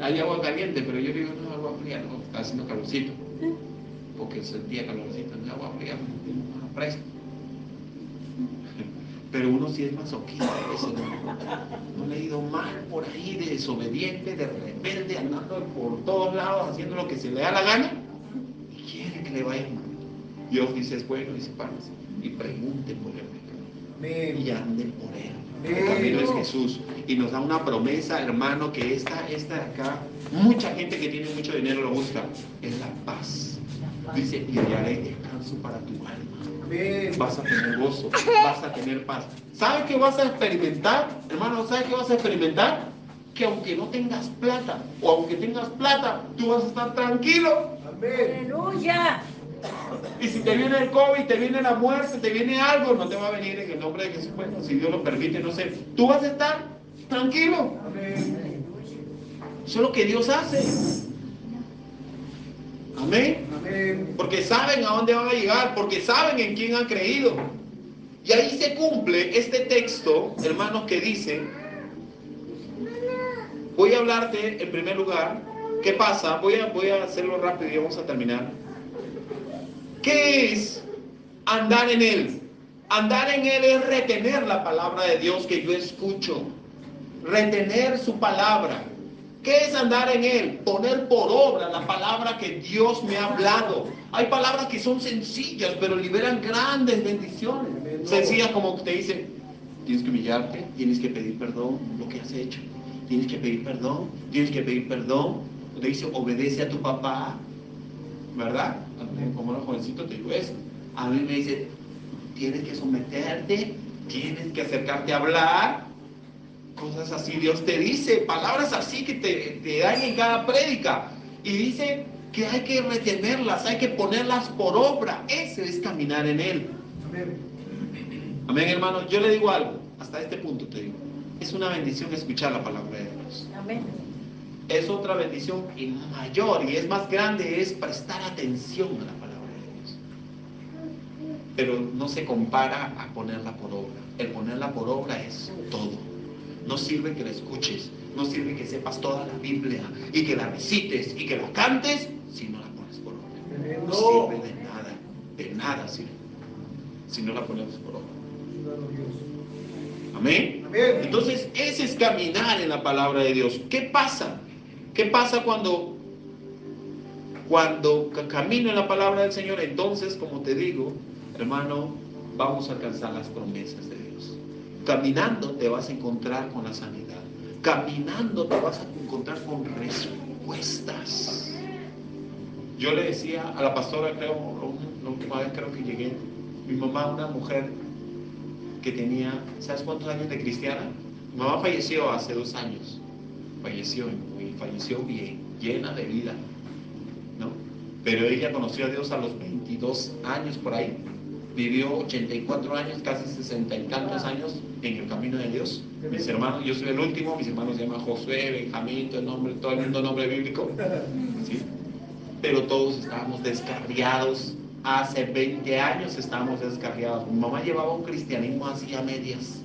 Hay agua caliente, pero yo digo, no, agua fría, no, está haciendo calorcito. Porque sentía calorcito, no agua fría, no, fresco. Pero uno sí es masoquista, no le ha ido mal por ahí, de desobediente, de rebelde, andando por todos lados, haciendo lo que se le da la gana, y quiere que le vaya mal. Dios dice, es bueno, dice, párese, y pregunte por el pecado, y anden por él. El camino es Jesús, y nos da una promesa, hermano, que esta de acá, mucha gente que tiene mucho dinero lo busca, es la paz. Dice, y hallaré descanso para tu alma. Vas a tener gozo, vas a tener paz. ¿Sabes qué vas a experimentar? Hermano, ¿sabes qué vas a experimentar? Que aunque no tengas plata, o aunque tengas plata, tú vas a estar tranquilo. Aleluya. Y si te viene el COVID, te viene la muerte, te viene algo, no te va a venir en el nombre de Jesús. Bueno, si Dios lo permite, no sé. Tú vas a estar tranquilo. Eso es lo que Dios hace. Amén. Porque saben a dónde van a llegar, porque saben en quién han creído. Y ahí se cumple este texto, hermanos, que dice, voy a hablarte en primer lugar, ¿qué pasa? Voy a hacerlo rápido y vamos a terminar. ¿Qué es andar en Él? Andar en Él es retener la palabra de Dios que yo escucho. retener su palabra. ¿Qué es andar en Él? Poner por obra la palabra que Dios me ha hablado. Hay palabras que son sencillas, pero liberan grandes bendiciones. Sencillas como te dice, tienes que humillarte, tienes que pedir perdón lo que has hecho. Tienes que pedir perdón, tienes que pedir perdón. Te dice, obedece a tu papá, ¿verdad? Como los jovencitos te digo eso. A mí me dice, tienes que someterte, tienes que acercarte a hablar. Cosas así Dios te dice, palabras así que te dan en cada prédica. Y dice que hay que retenerlas, hay que ponerlas por obra. Eso es caminar en Él. Amén. Amén, hermano. Yo le digo algo, hasta este punto te digo. Es una bendición escuchar la palabra de Dios. Amén. Es otra bendición y mayor y es más grande, es prestar atención a la palabra de Dios. Pero no se compara a ponerla por obra. El ponerla por obra es todo. No sirve que la escuches, no sirve que sepas toda la Biblia y que la recites y que la cantes si no la pones por obra. No sirve de nada sirve si no la ponemos por obra. Amén. Entonces ese es caminar en la palabra de Dios. ¿Qué pasa? ¿Qué pasa cuando camino en la palabra del Señor? Entonces, como te digo, hermano, vamos a alcanzar las promesas de Dios. Caminando te vas a encontrar con la sanidad. Caminando te vas a encontrar con respuestas. Yo le decía a la pastora, creo, la última vez creo que llegué, mi mamá, una mujer que tenía, ¿sabes cuántos años de cristiana? Mi mamá falleció hace 2 años. Falleció bien, llena de vida, ¿no? Pero ella conoció a Dios a los 22 años por ahí. Vivió 84 años, casi 60 y tantos años en el camino de Dios. Mis hermanos, yo soy el último, mis hermanos se llaman Josué, Benjamín, todo el mundo nombre bíblico, ¿sí? Pero todos estábamos descarriados. Hace 20 años estábamos descarriados. Mi mamá llevaba un cristianismo así a medias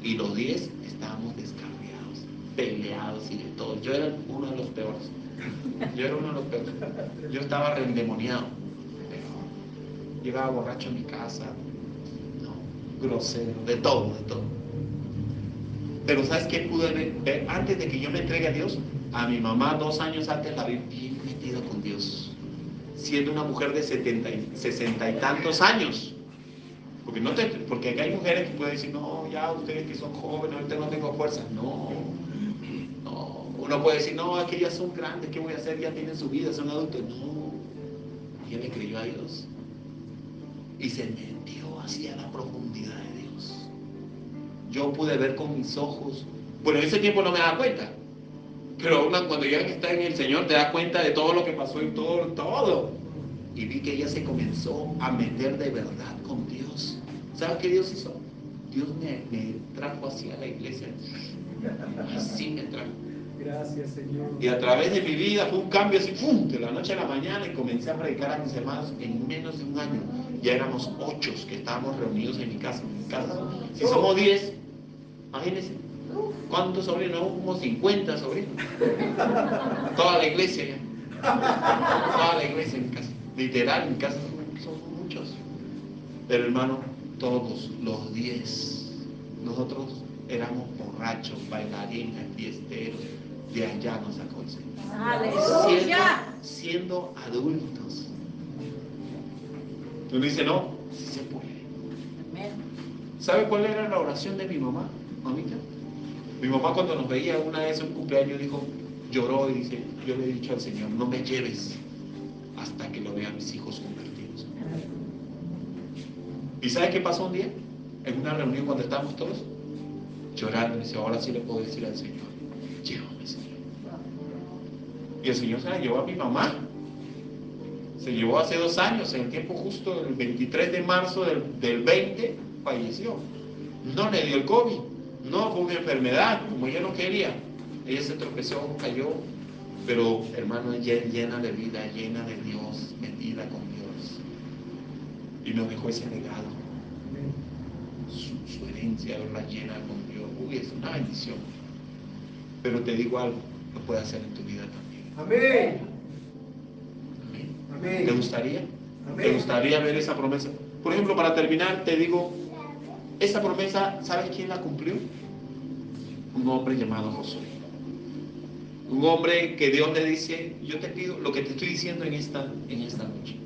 y los 10 estábamos descarriados, peleados y de todo. Yo era uno de los peores. Yo estaba reendemoniado. Llegaba borracho a mi casa, no, grosero, de todo. Pero ¿sabes qué pude ver? Antes de que yo me entregue a Dios, a mi mamá 2 años antes la vi bien metida con Dios, siendo una mujer de 60 y tantos años. Porque acá hay mujeres que pueden decir, no, ya ustedes que son jóvenes, ahorita no tengo fuerza. No. Uno puede decir, no, es que ya son grandes, ¿qué voy a hacer? Ya tienen su vida, son adultos. No. Ella le creyó a Dios y se metió hacia la profundidad de Dios. Yo pude ver con mis ojos. Bueno, en ese tiempo no me daba cuenta, pero cuando ya está en el Señor te das cuenta de todo lo que pasó y todo. Y vi que ella se comenzó a meter de verdad con Dios. ¿Sabes qué Dios hizo? Dios me trajo hacia la iglesia. Así me trajo. Gracias, Señor. Y a través de mi vida fue un cambio así, ¡pum!, de la noche a la mañana, y comencé a predicar a mis hermanos en menos de 1 año. Ya éramos 8 que estábamos reunidos en mi casa. Si somos 10, imagínense, ¿cuántos sobrinos? Como 50 sobrinos. Toda la iglesia ya. Toda la iglesia en mi casa. Literal, en mi casa son muchos. Pero hermano, todos los 10, nosotros éramos borrachos, bailarines, fiesteros. De allá nos sacó el Señor. ¡Aleluya! Siendo adultos. Uno dice, no, sí se puede. Amén. ¿Sabe cuál era la oración de mi mamá, mamita? Mi mamá cuando nos veía una vez en un cumpleaños dijo, lloró y dice, yo le he dicho al Señor, no me lleves hasta que lo vean mis hijos convertidos. ¿Y sabe qué pasó un día? En una reunión cuando estábamos todos llorando, y dice, ahora sí le puedo decir al Señor, llévame, Señor. Y el Señor se la llevó a mi mamá. Se llevó hace 2 años, en el tiempo justo, el 23 de marzo del 20, falleció. No le dio el COVID, no fue una enfermedad, como ella no quería. Ella se tropezó, cayó, pero hermano, llena de vida, llena de Dios, metida con Dios. Y nos dejó ese legado. Su herencia, la llena con Dios. Uy, es una bendición. Pero te digo algo, lo puede hacer en tu vida también. Amén. Amén. Amén. ¿Te gustaría? Amén. ¿Te gustaría ver esa promesa? Por ejemplo, para terminar, te digo, esa promesa, ¿sabes quién la cumplió? Un hombre llamado Josué. Un hombre que Dios le dice, yo te pido lo que te estoy diciendo en esta noche.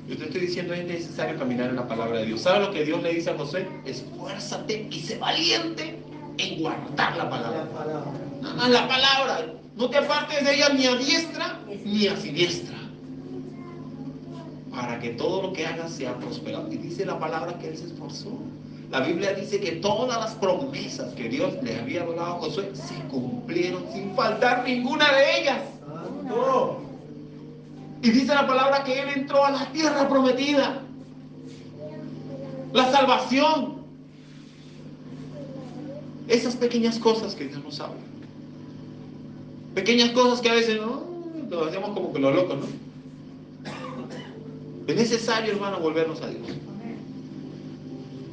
Yo te estoy diciendo, es necesario caminar en la palabra de Dios. ¿Sabes lo que Dios le dice a Josué? Esfuérzate y sé valiente en guardar la palabra. Nada más la palabra. No te apartes de ella ni a diestra ni a siniestra, para que todo lo que hagas sea prosperado. Y dice la palabra que él se esforzó. La Biblia dice que todas las promesas que Dios le había dado a Josué se cumplieron sin faltar ninguna de ellas. ¡No! Y dice la palabra que él entró a la tierra prometida. La salvación. Esas pequeñas cosas que Dios nos habla. Pequeñas cosas que a veces nos hacemos como que los locos, ¿no? Es necesario, hermano, volvernos a Dios.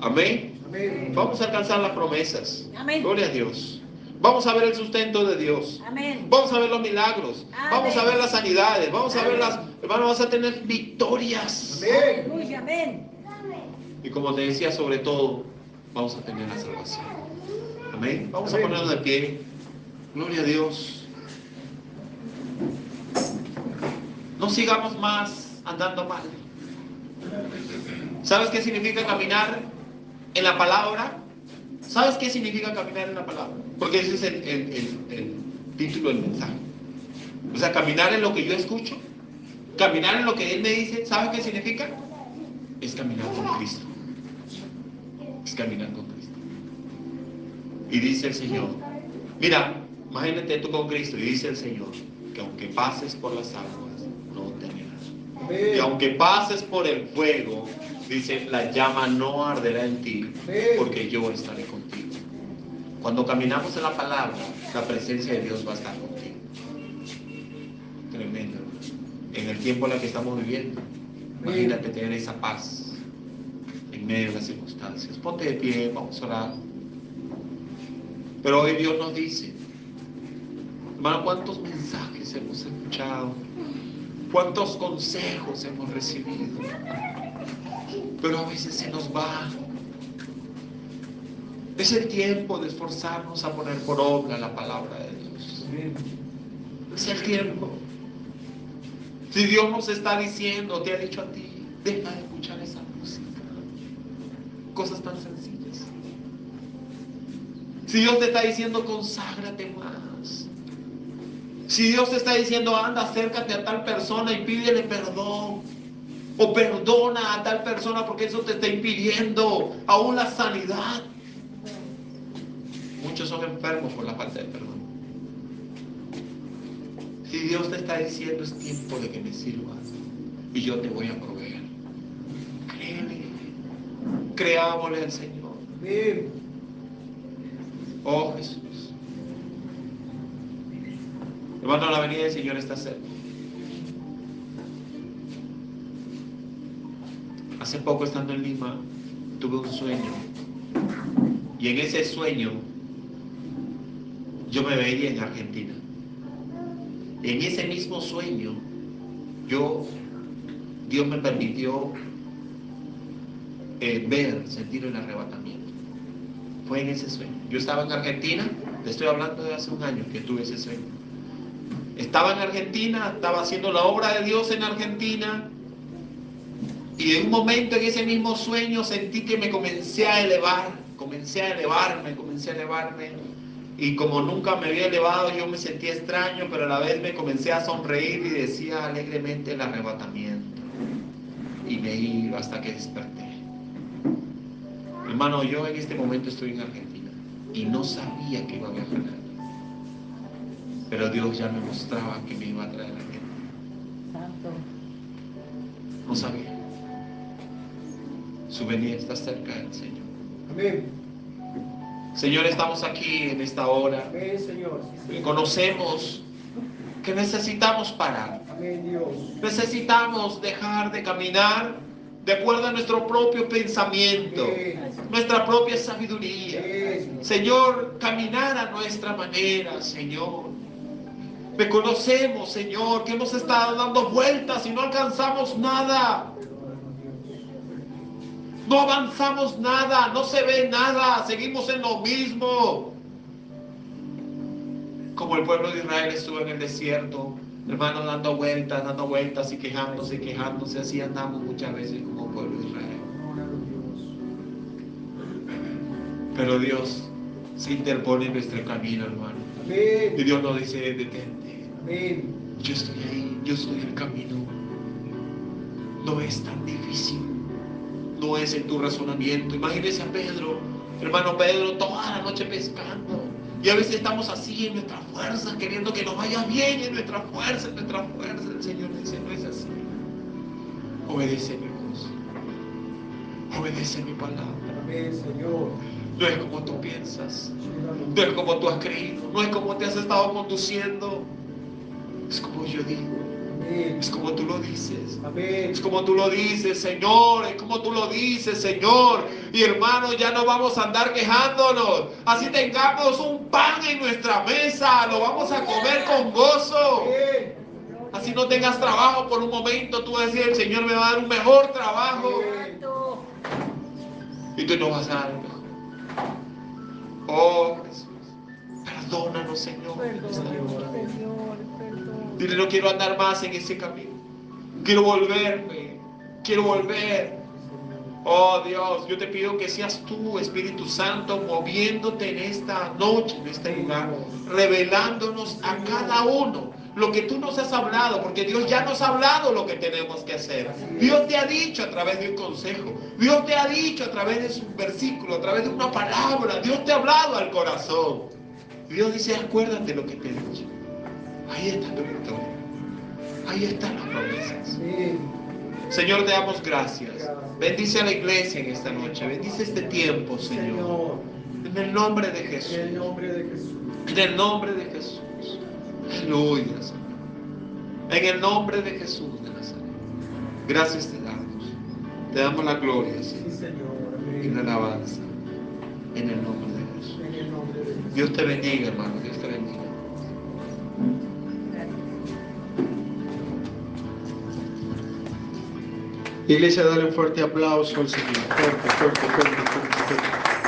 Amén. Amén. Vamos a alcanzar las promesas. Amén. Gloria a Dios. Vamos a ver el sustento de Dios. Amén. Vamos a ver los milagros. Amén. Vamos a ver las sanidades. Vamos a ver Amén. las... Hermano, vas a tener victorias. Amén. Aleluya, amén. Y como te decía, sobre todo, vamos a tener la salvación. Amén. Vamos a Amén. ponernos de pie. Gloria a Dios. No sigamos más andando mal. ¿Sabes qué significa caminar en la palabra? ¿Sabes qué significa caminar en la palabra? Porque ese es el título del mensaje. O sea, caminar en lo que yo escucho, caminar en lo que Él me dice. ¿Sabes qué significa? Es caminar con Cristo. Es caminar con Cristo. Y dice el Señor, mira, imagínate tú con Cristo, y dice el Señor, que aunque pases por las aguas, no temerás. Amén. Y aunque pases por el fuego, dice, la llama no arderá en ti, porque yo estaré contigo. Cuando caminamos en la palabra, la presencia de Dios va a estar contigo. Tremendo, hermano. En el tiempo en el que estamos viviendo, imagínate tener esa paz en medio de las circunstancias. Ponte de pie, vamos a orar. Pero hoy Dios nos dice, hermano, cuántos mensajes hemos escuchado, cuántos consejos hemos recibido, pero a veces se nos va. Es el tiempo de esforzarnos a poner por obra la palabra de Dios. Es el tiempo. Si Dios nos está diciendo, te ha dicho a ti, deja de escuchar esa música. Cosas tan sencillas. Si Dios te está diciendo, conságrate más. Si Dios te está diciendo, anda, acércate a tal persona y pídele perdón. O perdona a tal persona porque eso te está impidiendo aún la sanidad. Muchos son enfermos por la falta de perdón. Si Dios te está diciendo, es tiempo de que me sirvas y yo te voy a proveer. Créele. Creámosle al Señor. Amén. Oh Jesús. Hermano, la venida del Señor está cerca. Hace poco, estando en Lima, tuve un sueño. Y en ese sueño yo me veía en Argentina. En ese mismo sueño Dios me permitió sentir el arrebatamiento. Fue en ese sueño. Yo estaba en Argentina, te estoy hablando de hace un año que tuve ese sueño. Estaba en Argentina, estaba haciendo la obra de Dios en Argentina, y en un momento en ese mismo sueño sentí que me comencé a elevar, comencé a elevarme, y como nunca me había elevado, yo me sentía extraño, pero a la vez me comencé a sonreír y decía alegremente el arrebatamiento, y me iba hasta que desperté. Hermano, yo en este momento estoy en Argentina y no sabía que iba a viajar a Argentina, pero Dios ya me mostraba que me iba a traer a Argentina. Santo. No sabía. Su venida está cerca del Señor. Amén. Señor, estamos aquí en esta hora. Amén, Señor. Conocemos que necesitamos parar. Amén, Dios. Necesitamos dejar de caminar de acuerdo a nuestro propio pensamiento, Amén. nuestra propia sabiduría. Amén. Señor, caminar a nuestra manera, Señor. Reconocemos, Señor, que hemos estado dando vueltas y no alcanzamos nada. No avanzamos nada, no se ve nada, seguimos en lo mismo. Como el pueblo de Israel estuvo en el desierto, hermano, dando vueltas y quejándose. Así andamos muchas veces como pueblo de Israel. Pero Dios se interpone en nuestro camino, hermano. Amén. Y Dios nos dice, detente. Amén. Yo estoy ahí, yo soy el camino. No es tan difícil. No es en tu razonamiento. Imagínese a Pedro, hermano Pedro, toda la noche pescando. Y a veces estamos así en nuestras fuerzas, queriendo que nos vaya bien en nuestra fuerza, El Señor dice, no es así. Obedece mi voz. Obedece mi palabra. Amén, Señor. No es como tú piensas. No es como tú has creído. No es como te has estado conduciendo. Es como yo digo. Amén. Es como tú lo dices. Amén. Es como tú lo dices, Señor. Es como tú lo dices, Señor. Y hermanos, ya no vamos a andar quejándonos. Así tengamos un pan en nuestra mesa, lo vamos a comer con gozo. Amén. Así no tengas trabajo por un momento, tú vas a decir, el Señor me va a dar un mejor trabajo. Santo. Y tú no vas a dar el mejor. Oh, Jesús. Perdónanos, Señor. Perdón, Señor, perdón. Dile, no quiero andar más en ese camino. Quiero volverme. Quiero volver. Oh Dios, yo te pido que seas tú, Espíritu Santo, moviéndote en esta noche, en este lugar, revelándonos a cada uno lo que tú nos has hablado, porque Dios ya nos ha hablado lo que tenemos que hacer. Dios te ha dicho a través de un consejo, Dios te ha dicho a través de un versículo, a través de una palabra, Dios te ha hablado al corazón. Dios dice, acuérdate lo que te he dicho. Ahí está tu victoria. Ahí están las promesas. Amén. Señor, te damos gracias. Bendice a la iglesia en esta noche. Bendice este tiempo, Señor. Señor. En el nombre de En Jesús. el nombre de Jesús. En el nombre de Jesús. Aleluya, Señor. En el nombre de Jesús de Nazaret. Gracias te damos. Te damos la gloria, Sí, Señor. Señor. Y la Amén. alabanza. En el nombre de Jesús. En el nombre de Jesús. Dios te bendiga, hermano. Dios te bendiga. Iglesia, dale un fuerte aplauso al Señor. Fuerte, fuerte, fuerte, fuerte, fuerte.